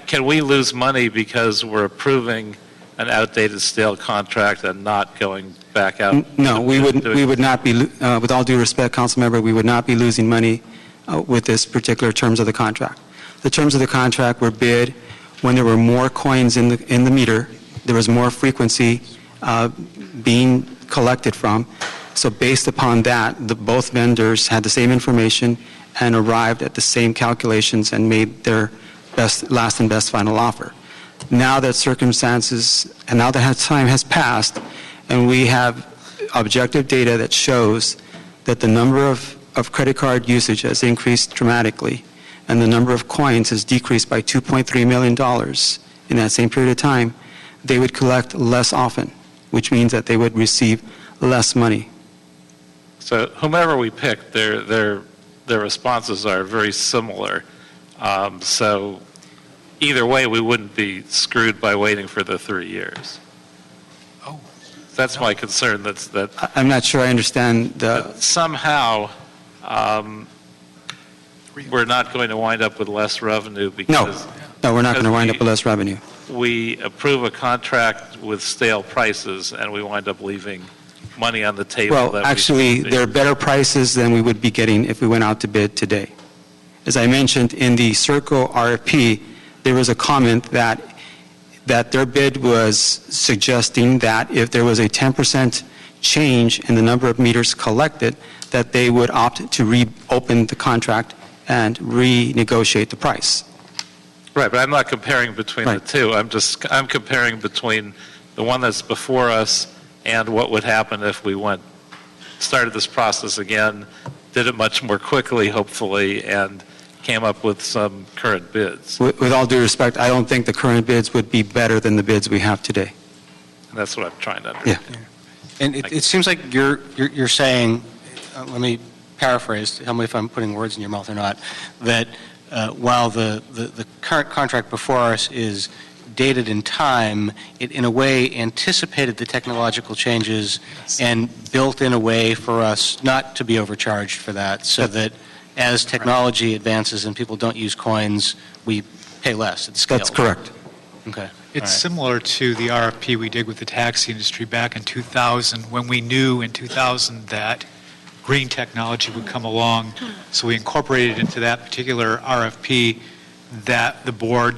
can we lose money because we're approving an outdated, stale contract and not going back out? No, we would not be, with all due respect, Council Member, we would not be losing money with this particular terms of the contract. The terms of the contract were bid when there were more coins in the meter, there was more frequency being collected from. So based upon that, both vendors had the same information and arrived at the same calculations and made their last and best final offer. Now that circumstances, and now that time has passed, and we have objective data that shows that the number of credit card usage has increased dramatically, and the number of coins has decreased by $2.3 million in that same period of time, they would collect less often, which means that they would receive less money. So whomever we pick, their responses are very similar. So either way, we wouldn't be screwed by waiting for the 3 years. Oh, that's my concern. I'm not sure I understand that somehow we're not going to wind up with less revenue because... No, we're not going to wind up with less revenue. we approve a contract with stale prices and we wind up leaving money on the table? Well, that actually, we there are better prices than we would be getting if we went out to bid today. As I mentioned, in the Circle RFP, there was a comment that their bid was suggesting that if there was a 10% change in the number of meters collected, that they would opt to reopen the contract and renegotiate the price. Right, but I'm not comparing between the two. I'm comparing between the one that's before us and what would happen if we started this process again, did it much more quickly, hopefully, and came up with some current bids. With all due respect, I don't think the current bids would be better than the bids we have today. And that's what I'm trying to understand. Yeah. And it seems like you're saying, let me paraphrase, tell me if I'm putting words in your mouth or not, that while the current contract before us is dated in time, it in a way anticipated the technological changes and built in a way for us not to be overcharged for that, so that as technology advances and people don't use coins, we pay less at scale. That's correct. Okay. It's similar to the RFP we did with the taxi industry back in 2000, when we knew in 2000 that green technology would come along. So we incorporated into that particular RFP that the board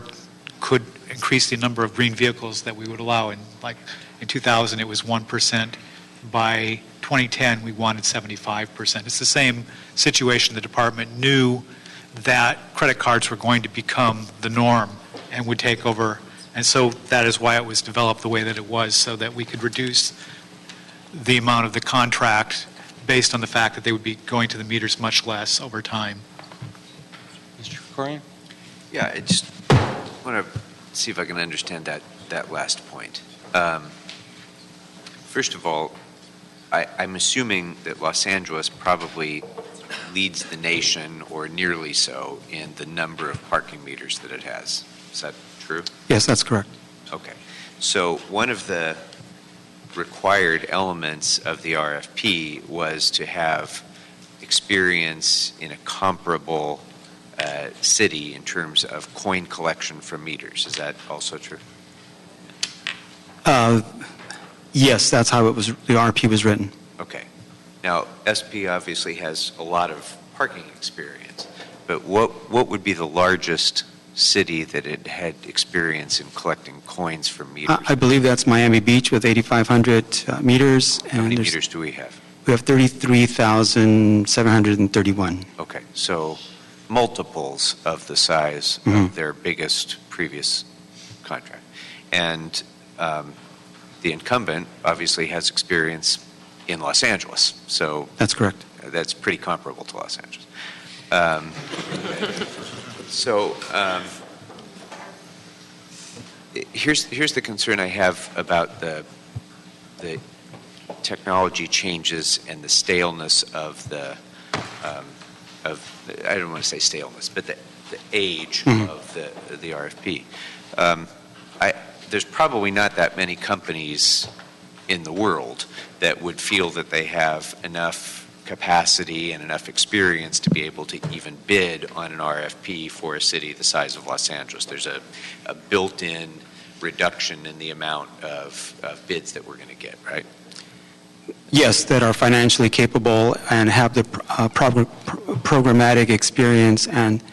could increase the number of green vehicles that we would allow. And like in 2000, it was 1%. By 2010, we wanted 75%. It's the same situation. The department knew that credit cards were going to become the norm and would take over. And so that is why it was developed the way that it was, so that we could reduce the amount of the contract based on the fact that they would be going to the meters much less over time. Mr. Corian? Yeah, I just want to see if I can understand that last point. First of all, I'm assuming that Los Angeles probably leads the nation, or nearly so, in the number of parking meters that it has. Is that true? Yes, that's correct. Okay. So one of the required elements of the RFP was to have experience in a comparable city in terms of coin collection from meters. Is that also true? Yes, that's how the RFP was written. Okay. Now, SP obviously has a lot of parking experience, but what would be the largest city that it had experience in collecting coins from meters? I believe that's Miami Beach with 8,500 meters. How many meters do we have? We have 33,731. Okay, so multiples of the size of their biggest previous contract. And the incumbent obviously has experience in Los Angeles, so that's correct. That's pretty comparable to Los Angeles. Here's the concern I have about the technology changes and the staleness of the I don't want to say staleness, but the age of the RFP. There's probably not that many companies in the world that would feel that they have enough capacity and enough experience to be able to even bid on an RFP for a city the size of Los Angeles. There's a built-in reduction in the amount of bids that we're going to get, right? Yes, that are financially capable and have the programmatic experience and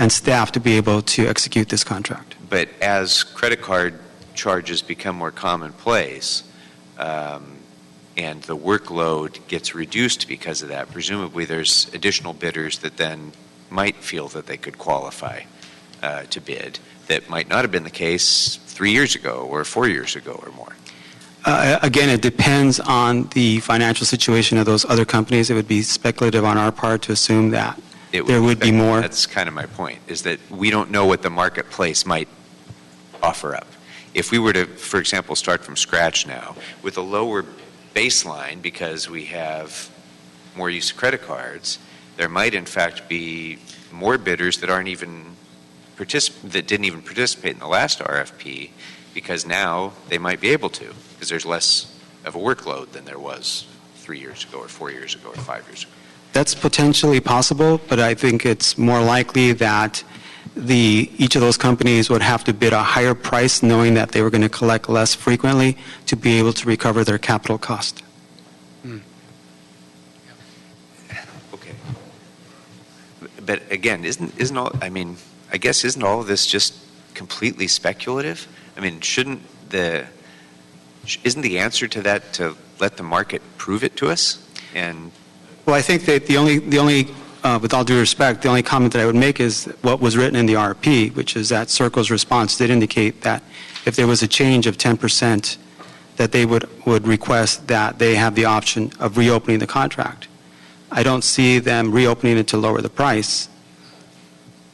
staff to be able to execute this contract. But as credit card charges become more commonplace, and the workload gets reduced because of that, presumably there's additional bidders that then might feel that they could qualify to bid that might not have been the case 3 years ago or 4 years ago or more. Again, it depends on the financial situation of those other companies. It would be speculative on our part to assume that there would be more. That's kind of my point, is that we don't know what the marketplace might offer up. If we were to, for example, start from scratch now with a lower baseline because we have more use of credit cards, there might in fact be more bidders that aren't even that didn't even participate in the last RFP, because now they might be able to, because there's less of a workload than there was 3 years ago or 4 years ago or 5 years ago. That's potentially possible, but I think it's more likely that each of those companies would have to bid a higher price knowing that they were going to collect less frequently to be able to recover their capital cost. Okay. But again, isn't all, I mean, I guess isn't all of this just completely speculative? I mean, isn't the answer to that to let the market prove it to us? And well, I think that the only with all due respect, the only comment that I would make is what was written in the RFP, which is that Circle's response did indicate that if there was a change of 10%, that they would request that they have the option of reopening the contract. I don't see them reopening it to lower the price.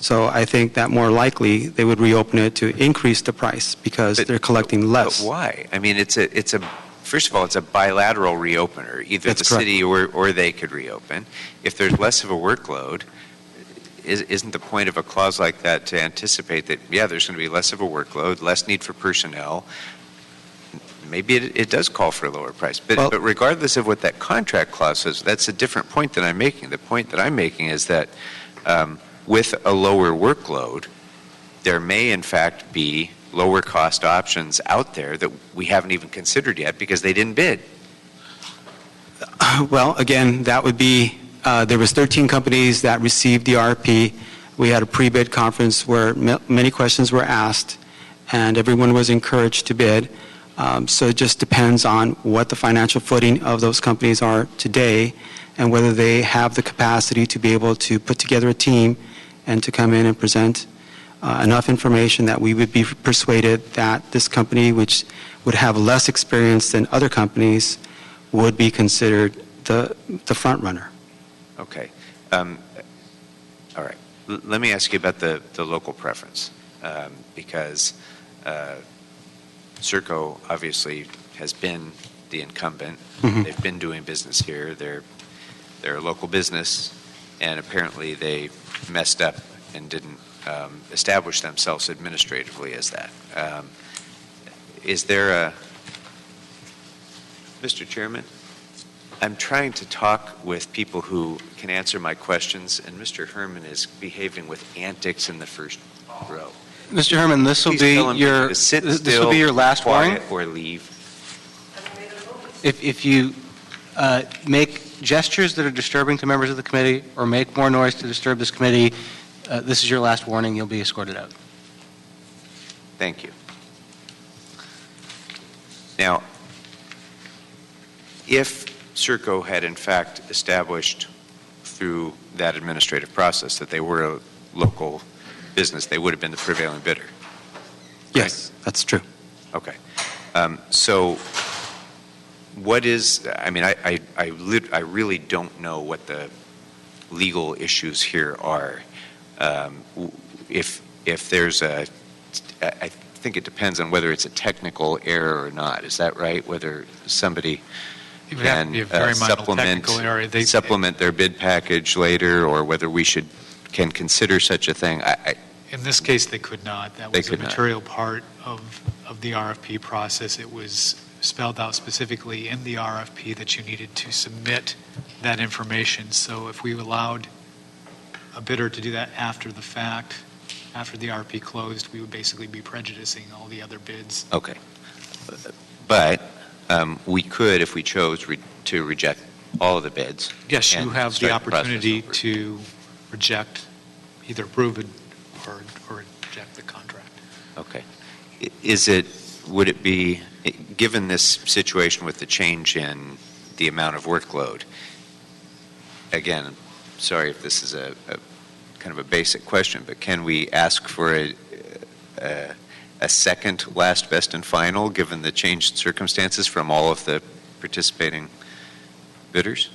So I think that more likely they would reopen it to increase the price because they're collecting less. But why? I mean, first of all, it's a bilateral reopener. Either That's the correct. city or they could reopen. If there's less of a workload, isn't the point of a clause like that to anticipate that, yeah, there's going to be less of a workload, less need for personnel? Maybe it does call for a lower price. But regardless of what that contract clause says, that's a different point that I'm making. The point that I'm making is that with a lower workload, there may in fact be lower cost options out there that we haven't even considered yet because they didn't bid. Well, again, that would be, there was 13 companies that received the RFP. We had a pre-bid conference where many questions were asked, and everyone was encouraged to bid. So it just depends on what the financial footing of those companies are today and whether they have the capacity to be able to put together a team and to come in and present enough information that we would be persuaded that this company, which would have less experience than other companies, would be considered the front runner. Okay. All right. Let me ask you about the local preference, because Serco obviously has been the incumbent. Mm-hmm. They've been doing business here. They're a local business, and apparently they messed up and didn't establish themselves administratively as that. Is there Mr. Chairman, I'm trying to talk with people who can answer my questions, and Mr. Herman is behaving with antics in the first row. Mr. Herman, this will Please be tell him your to sit this still, will be your last warning. quiet, or leave. If you make gestures that are disturbing to members of the committee or make more noise to disturb this committee, this is your last warning. You'll be escorted out. Thank you. Now, if Serco had in fact established through that administrative process that they were a local business, they would have been the prevailing bidder. Yes, that's true. Okay. So what is, I mean, I really don't know what the legal issues here are. If there's I think it depends on whether it's a technical error or not. Is that right? Whether somebody It would have to be a very minor technical error. supplement their bid package later, or whether we can consider such a thing. In this case, they could not. That They was a could not. material part of the RFP process. It was spelled out specifically in the RFP that you needed to submit that information. So if we allowed a bidder to do that after the fact, after the RFP closed, we would basically be prejudicing all the other bids. Okay. But we could, if we chose, to reject all of the bids. Yes, you and have the start process opportunity over. to reject, either approve it or reject the contract. Okay. Would it be, given this situation with the change in the amount of workload, again, sorry if this is a kind of a basic question, but can we ask for a second last, best, and final, given the changed circumstances from all of the participating bidders?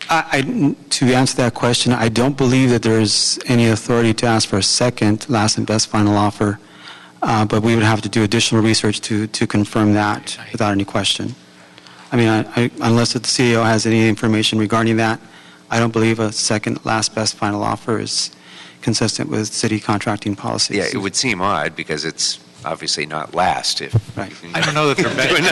To answer that question, I don't believe that there's any authority to ask for a second last and best final offer, but we would have to do additional research to confirm that without any question. I mean, unless the CEO has any information regarding that, I don't believe a second last best final offer is consistent with city contracting policies. Yeah, it would seem odd because it's obviously not last if. Right. I don't know that there have been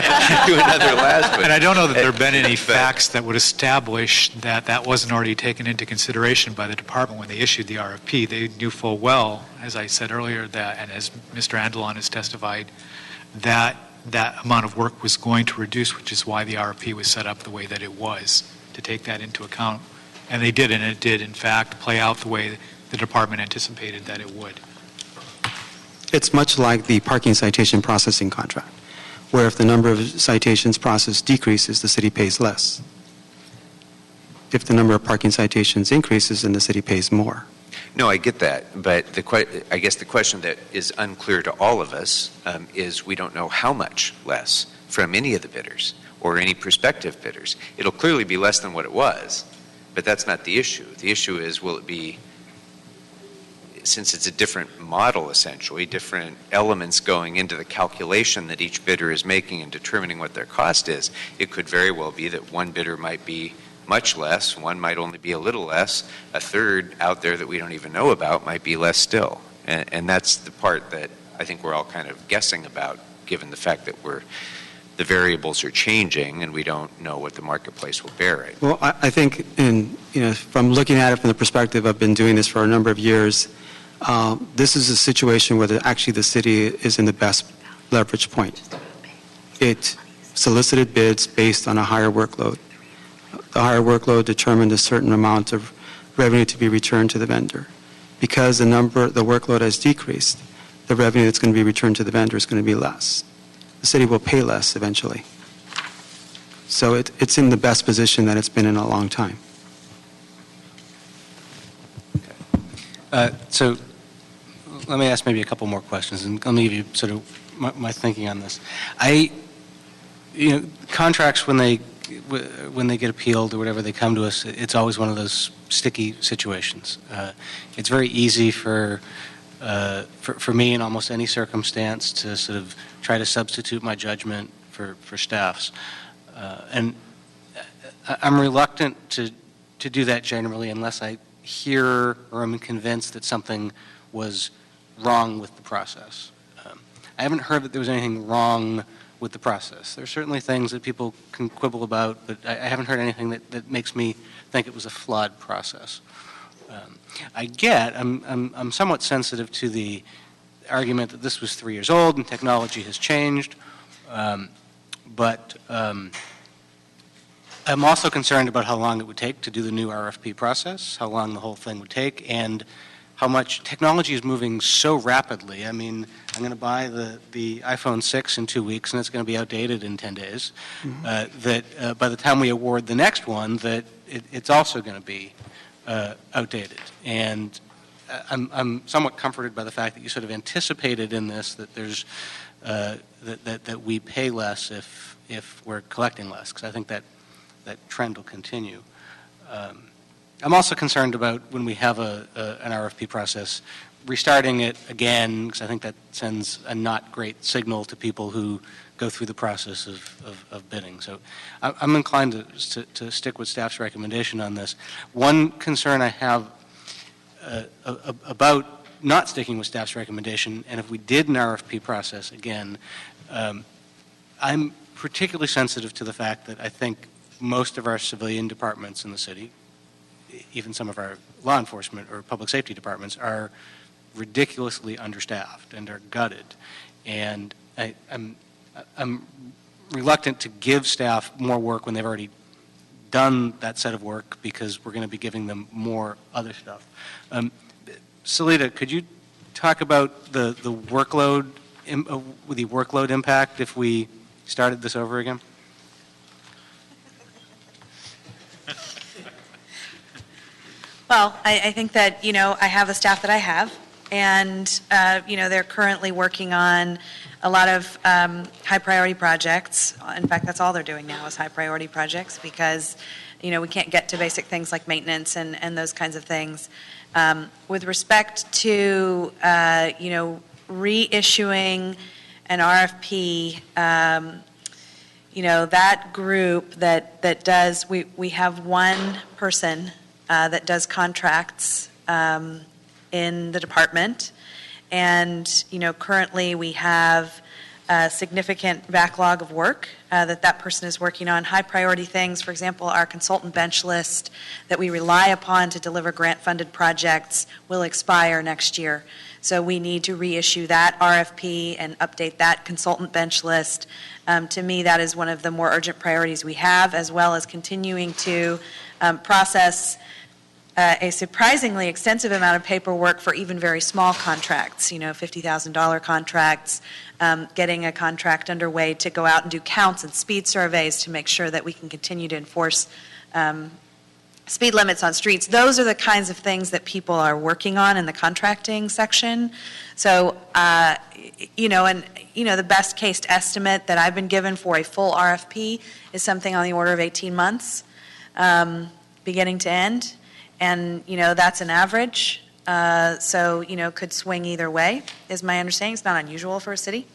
do another last, but. And I don't know that there have been any facts that would establish that that wasn't already taken into consideration by the department when they issued the RFP. They knew full well, as I said earlier, that, and as Mr. Andelon has testified, that that amount of work was going to reduce, which is why the RFP was set up the way that it was, to take that into account. And they did, and it did, in fact, play out the way the department anticipated that it would. It's much like the parking citation processing contract, where if the number of citations processed decreases, the city pays less. If the number of parking citations increases, then the city pays more. No, I get that, but I guess the question that is unclear to all of us is we don't know how much less from any of the bidders or any prospective bidders. It'll clearly be less than what it was, but that's not the issue. The issue is, will it be, since it's a different model essentially, different elements going into the calculation that each bidder is making and determining what their cost is, it could very well be that one bidder might be much less, one might only be a little less, a third out there that we don't even know about might be less still. And that's the part that I think we're all kind of guessing about, given the fact that the variables are changing and we don't know what the marketplace will bear right. Well, I think from looking at it from the perspective, I've been doing this for a number of years, this is a situation where actually the city is in the best leverage point. It solicited bids based on a higher workload. The higher workload determined a certain amount of revenue to be returned to the vendor. Because the workload has decreased, the revenue that's going to be returned to the vendor is going to be less. The city will pay less eventually. So it's in the best position that it's been in a long time. So let me ask maybe a couple more questions, and let me give you sort of my thinking on this. Contracts, when they get appealed or whatever, they come to us, it's always one of those sticky situations. It's very easy for me in almost any circumstance to sort of try to substitute my judgment for staff's. And I'm reluctant to do that generally unless I hear or I'm convinced that something was wrong with the process. I haven't heard that there was anything wrong with the process. There are certainly things that people can quibble about, but I haven't heard anything that makes me think it was a flawed process. I'm somewhat sensitive to the argument that this was 3 years old and technology has changed, but I'm also concerned about how long it would take to do the new RFP process, how long the whole thing would take, and how much technology is moving so rapidly. I mean, I'm going to buy the iPhone 6 in 2 weeks, and it's going to be outdated in 10 days. That by the time we award the next one, that it's also going to be outdated. And I'm somewhat comforted by the fact that you sort of anticipated in this that there's that we pay less if we're collecting less, because I think that trend will continue. I'm also concerned about when we have an RFP process, restarting it again, because I think that sends a not great signal to people who go through the process of bidding. So I'm inclined to stick with staff's recommendation on this. One concern I have about not sticking with staff's recommendation, and if we did an RFP process again, I'm particularly sensitive to the fact that I think most of our civilian departments in the city, even some of our law enforcement or public safety departments, are ridiculously understaffed and are gutted. And I'm reluctant to give staff more work when they've already done that set of work, because we're going to be giving them more other stuff. Salita, could you talk about the workload impact if we started this over again? Well, I think that, I have the staff that I have, and, they're currently working on a lot of high-priority projects. In fact, that's all they're doing now is high-priority projects, because, we can't get to basic things like maintenance and those kinds of things. With respect to, reissuing an RFP, that group that does, we have one person that does contracts in the department, And, currently we have a significant backlog of work that person is working on. High priority things, for example, our consultant bench list that we rely upon to deliver grant-funded projects will expire next year. So we need to reissue that RFP and update that consultant bench list. To me, that is one of the more urgent priorities we have, as well as continuing to process a surprisingly extensive amount of paperwork for even very small contracts, $50,000 contracts, getting a contract underway to go out and do counts and speed surveys to make sure that we can continue to enforce speed limits on streets. Those are the kinds of things that people are working on in the contracting section. So, the best case estimate that I've been given for a full RFP is something on the order of 18 months, beginning to end. And, that's an average. So, could swing either way, is my understanding. It's not unusual for a city.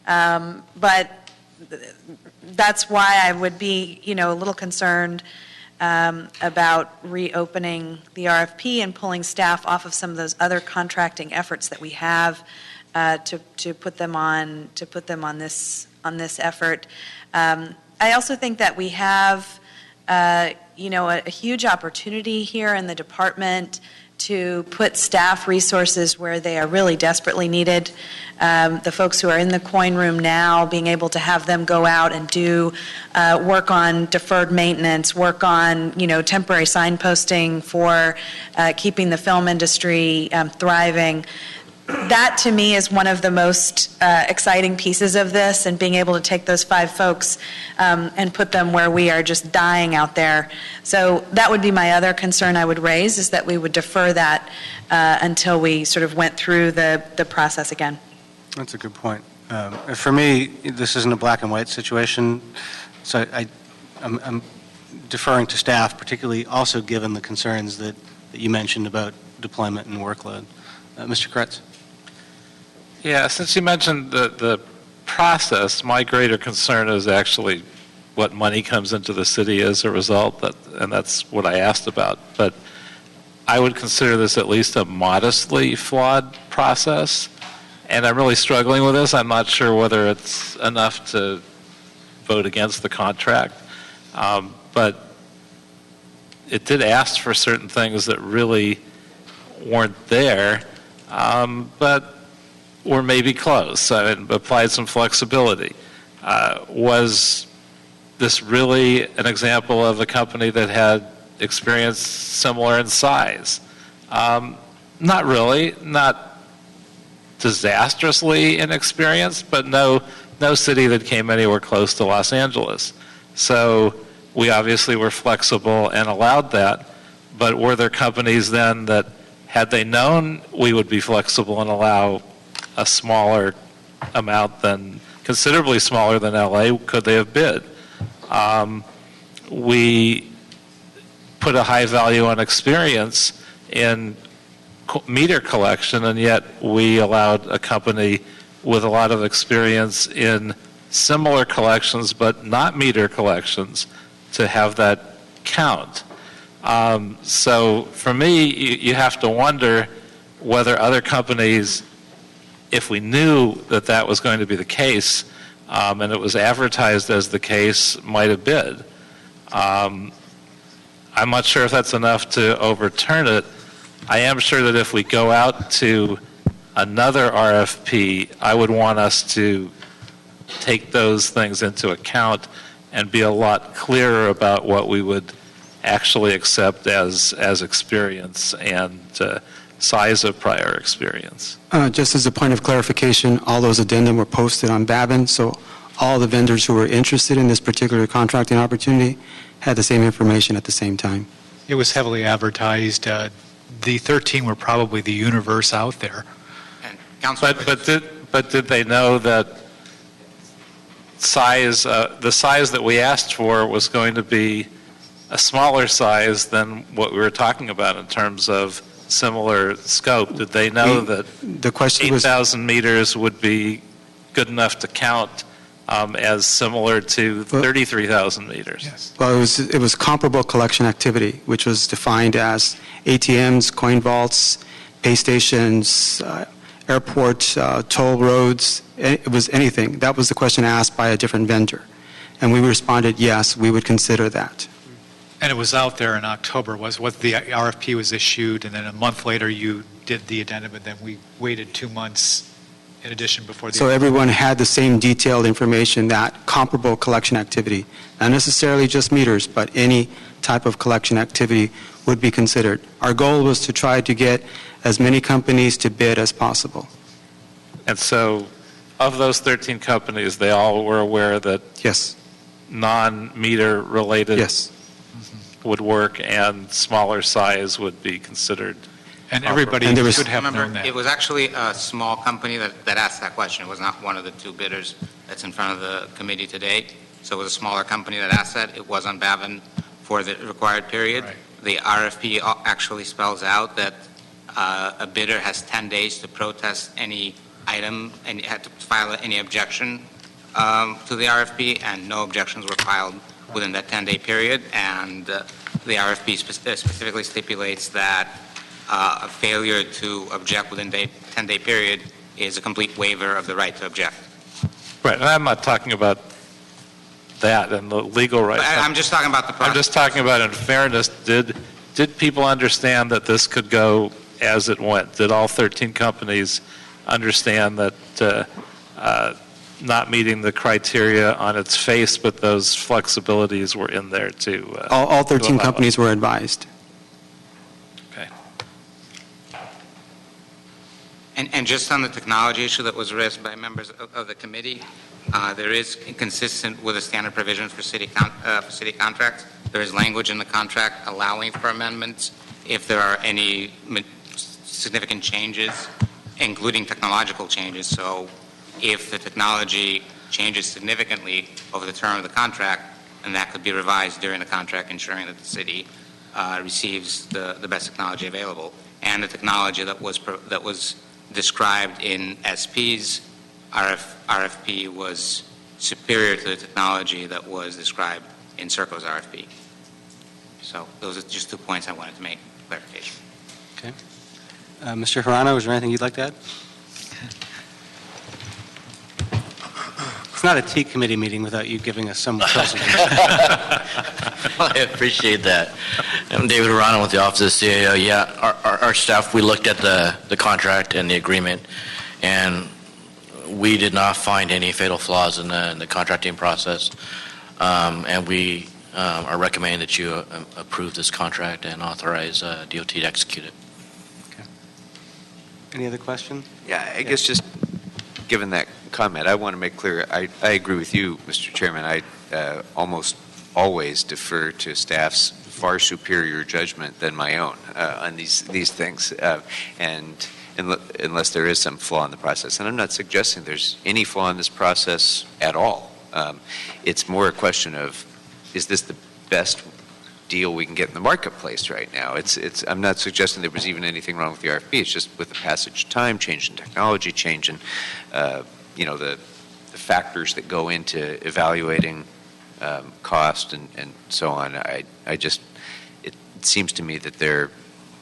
But that's why I would be, a little concerned about reopening the RFP and pulling staff off of some of those other contracting efforts that we have to put them on this effort. I also think that we have a huge opportunity here in the department to put staff resources where they are really desperately needed. The folks who are in the coin room now, being able to have them go out and do work on deferred maintenance, work on, temporary signposting for keeping the film industry thriving. That, to me, is one of the most exciting pieces of this, and being able to take those 5 folks and put them where we are just dying out there. So that would be my other concern I would raise, is that we would defer that until we sort of went through the process again. That's a good point. For me, this isn't a black and white situation, so I'm deferring to staff, particularly also given the concerns that you mentioned about deployment and workload. Mr. Kretz? Yeah, since you mentioned the process, my greater concern is actually what money comes into the city as a result, and that's what I asked about. But I would consider this at least a modestly flawed process, and I'm really struggling with this. I'm not sure whether it's enough to vote against the contract, but it did ask for certain things that really weren't there, but were maybe close. It applied some flexibility. Was this really an example of a company that had experience similar in size? Not really, not disastrously inexperienced, but no city that came anywhere close to Los Angeles. So we obviously were flexible and allowed that, but were there companies then that, had they known we would be flexible and allow a smaller amount than, considerably smaller than LA, could they have bid? We put a high value on experience in meter collection, and yet we allowed a company with a lot of experience in similar collections but not meter collections to have that count. So for me, you have to wonder whether other companies, if we knew that that was going to be the case, and it was advertised as the case, might have bid. I'm not sure if that's enough to overturn it. I am sure that if we go out to another RFP, I would want us to take those things into account and be a lot clearer about what we would actually accept as experience and size of prior experience. Just as a point of clarification, all those addendum were posted on Babin, so all the vendors who were interested in this particular contracting opportunity had the same information at the same time. It was heavily advertised. The 13 were probably the universe out there. But did they know that size, the size that we asked for was going to be a smaller size than what we were talking about in terms of similar scope? Did they know that 8,000 meters would be good enough to count as similar to 33,000 meters? Yes. Well, it was comparable collection activity, which was defined as ATMs, coin vaults, pay stations, airport, toll roads, it was anything. That was the question asked by a different vendor. And we responded, yes, we would consider that. And it was out there in October, was what the RFP was issued, and then a month later you did the addendum, and then we waited 2 months in addition before the... So everyone had the same detailed information, that comparable collection activity, not necessarily just meters, but any type of collection activity would be considered. Our goal was to try to get as many companies to bid as possible. And so, of those 13 companies, they all were aware that yes, non-meter related yes, would work and smaller size would be considered. And everybody should have known that. It was actually a small company that asked that question. It was not one of the two bidders that's in front of the committee today. So it was a smaller company that asked that. It was on Bavin for the required period. Right. The RFP actually spells out that a bidder has 10 days to protest any item and had to file any objection to the RFP, and no objections were filed within that 10-day period. And the RFP specifically stipulates that a failure to object within the 10-day period is a complete waiver of the right to object. Right, and I'm not talking about that and the legal right. I'm just talking about the process. I'm just talking about, in fairness, did people understand that this could go as it went? Did all 13 companies understand that not meeting the criteria on its face, but those flexibilities were in there too? All 13 companies were advised. Okay. And just on the technology issue that was raised by members of the committee, there is, consistent with the standard provisions for city contracts, there is language in the contract allowing for amendments if there are any significant changes, including technological changes. So if the technology changes significantly over the term of the contract, then that could be revised during the contract, ensuring that the city receives the best technology available. And the technology that was described in SP's RFP was superior to the technology that was described in Serco's RFP. So those are just 2 points I wanted to make clarification. Okay. Mr. Hirano, is there anything you'd like to add? It's not a T committee meeting without you giving us some presentation. Well, I appreciate that. I'm David Hirano with the Office of the CAO. Yeah, our staff, we looked at the contract and the agreement, and we did not find any fatal flaws in the contracting process. And we are recommending that you approve this contract and authorize DOT to execute it. Okay. Any other questions? Yeah, I guess just given that comment, I want to make clear, I agree with you, Mr. Chairman. I almost always defer to staff's far superior judgment than my own on these things, and unless there is some flaw in the process. And I'm not suggesting there's any flaw in this process at all. It's more a question of, is this the best deal we can get in the marketplace right now? I'm not suggesting there was even anything wrong with the RFP. It's just with the passage of time, change in technology, change in the factors that go into evaluating cost and so on. It seems to me that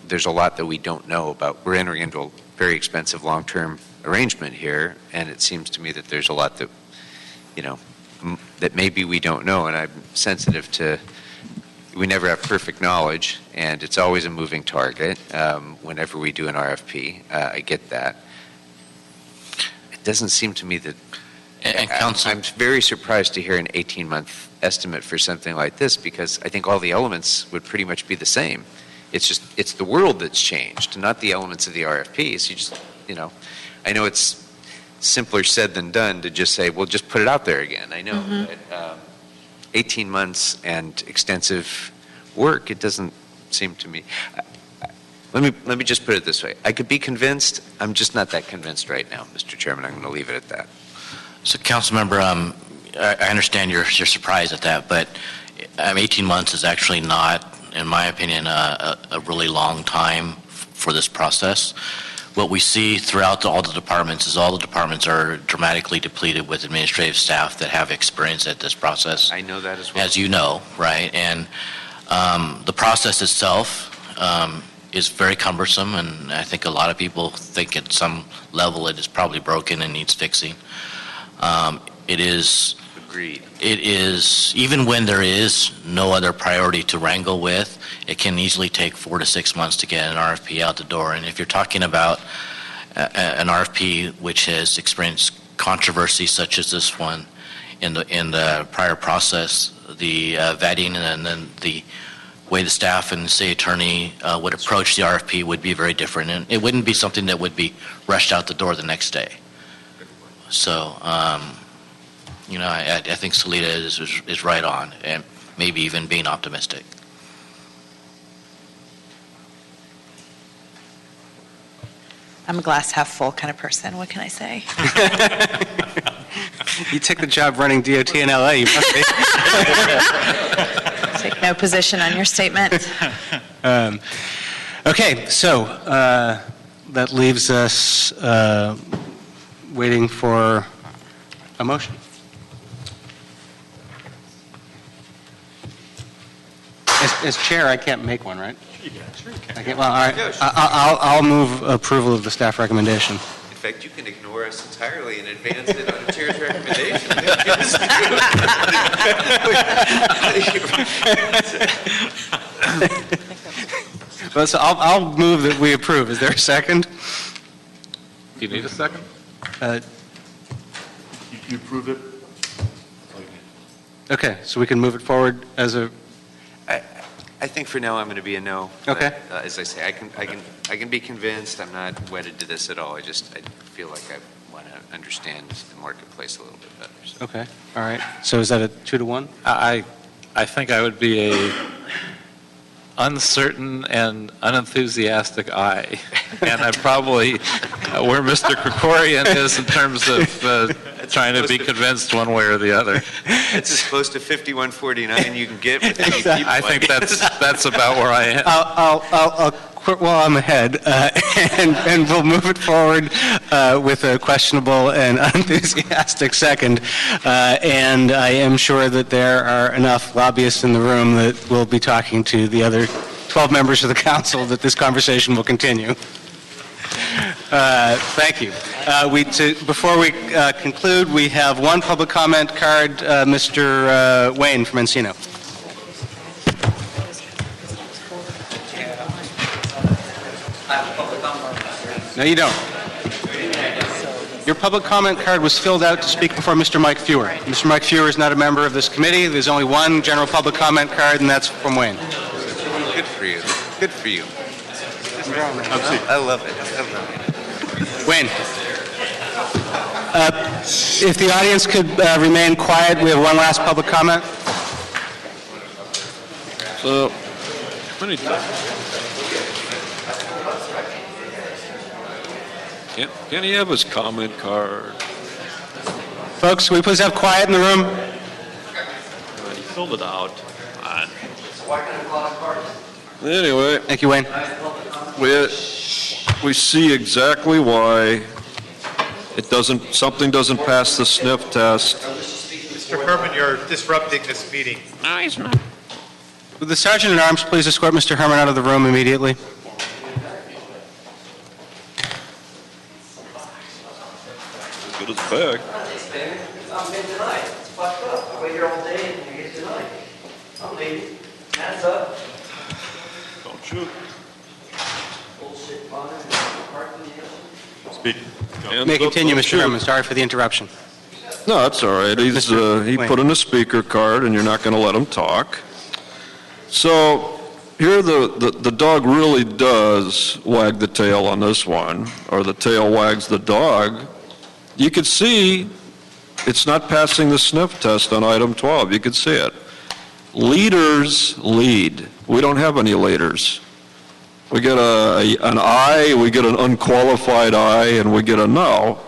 there's a lot that we don't know about. We're entering into a very expensive long-term arrangement here, and it seems to me that there's a lot that that maybe we don't know, and I'm sensitive to, we never have perfect knowledge, and it's always a moving target whenever we do an RFP. I get that. It doesn't seem to me that, and Council, I'm very surprised to hear an 18-month estimate for something like this, because I think all the elements would pretty much be the same. It's the world that's changed, not the elements of the RFPs. I know it's simpler said than done to just say, well, just put it out there again. I know, but 18 months and extensive work, it doesn't seem to me. Let me just put it this way. I could be convinced. I'm just not that convinced right now, Mr. Chairman. I'm going to leave it at that. So, Councilmember, I understand you're surprised at that, but 18 months is actually not, in my opinion, a really long time for this process. What we see throughout all the departments is all the departments are dramatically depleted with administrative staff that have experience at this process. I know that as well. As you know, right? And the process itself is very cumbersome, and I think a lot of people think at some level it is probably broken and needs fixing. It is. Agreed. It is, even when there is no other priority to wrangle with, it can easily take 4 to 6 months to get an RFP out the door. And if you're talking about an RFP which has experienced controversy such as this one in the prior process, the vetting and then the way the staff and the city attorney would approach the RFP would be very different. And it wouldn't be something that would be rushed out the door the next day. So, you know, I think Salida is right on, and maybe even being optimistic. I'm a glass half full kind of person. What can I say? You took the job running DOT in LA, you must be. Take no position on your statement. Okay, so that leaves us waiting for a motion. As chair, I can't make one, right? Sure you can. I can't, well, all right. I'll move approval of the staff recommendation. In fact, you can ignore us entirely and advance it on the chair's recommendation. Well, so I'll move that we approve. Is there a second? Do you need a second? You approve it? Okay, so we can move it forward as a... I think for now I'm going to be a no. Okay. But, as I say, I can be convinced. I'm not wedded to this at all. I feel like I want to understand the marketplace a little bit better. So. Okay, all right. So is that a 2-to-1? I think I would be a uncertain and unenthusiastic I, and I'm probably where Mr. Krikorian is in terms of trying to be convinced one way or the other. It's as close to 51-49 you can get with any people. I think that's about where I am. I'll quit while I'm ahead, and we'll move it forward with a questionable and unenthusiastic second. And I am sure that there are enough lobbyists in the room that will be talking to the other 12 members of the council that this conversation will continue. Thank you. Before we conclude, we have one public comment card, Mr. Wayne from Encino. No, you don't. Your public comment card was filled out to speak before Mr. Mike Fewer. Mr. Mike Fewer is not a member of this committee. There's only one general public comment card, and that's from Wayne. Good for you. Good for you. I love it. Wayne. If the audience could remain quiet, we have one last public comment. So, many times. Can he have his comment card? Folks, can we please have quiet in the room? He filled it out. Anyway. Thank you, Wayne. We see exactly why something doesn't pass the sniff test. Mr. Herman, you're disrupting this meeting. No, he's not. Would the Sergeant at Arms please escort Mr. Herman out of the room immediately? Good as bag. I'm in tonight. It's fucked up. I wait here all day and you get tonight. I'm leaving. Hands up. Don't shoot. Bullshit bonnet. Speak. May continue, Mr. Herman. Sorry for the interruption. No, that's all right. He put in a speaker card, and you're not going to let him talk. So here the dog really does wag the tail on this one, or the tail wags the dog. You could see it's not passing the sniff test on item 12. You could see it. Leaders lead. We don't have any leaders. We get an aye, we get an unqualified aye, and we get a no.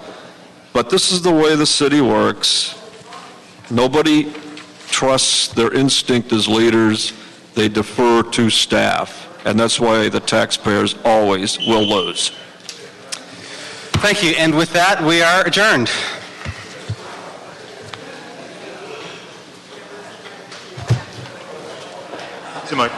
But this is the way the city works. Nobody trusts their instinct as leaders. They defer to staff. And that's why the taxpayers always will lose. Thank you. And with that, we are adjourned. See you, Mike.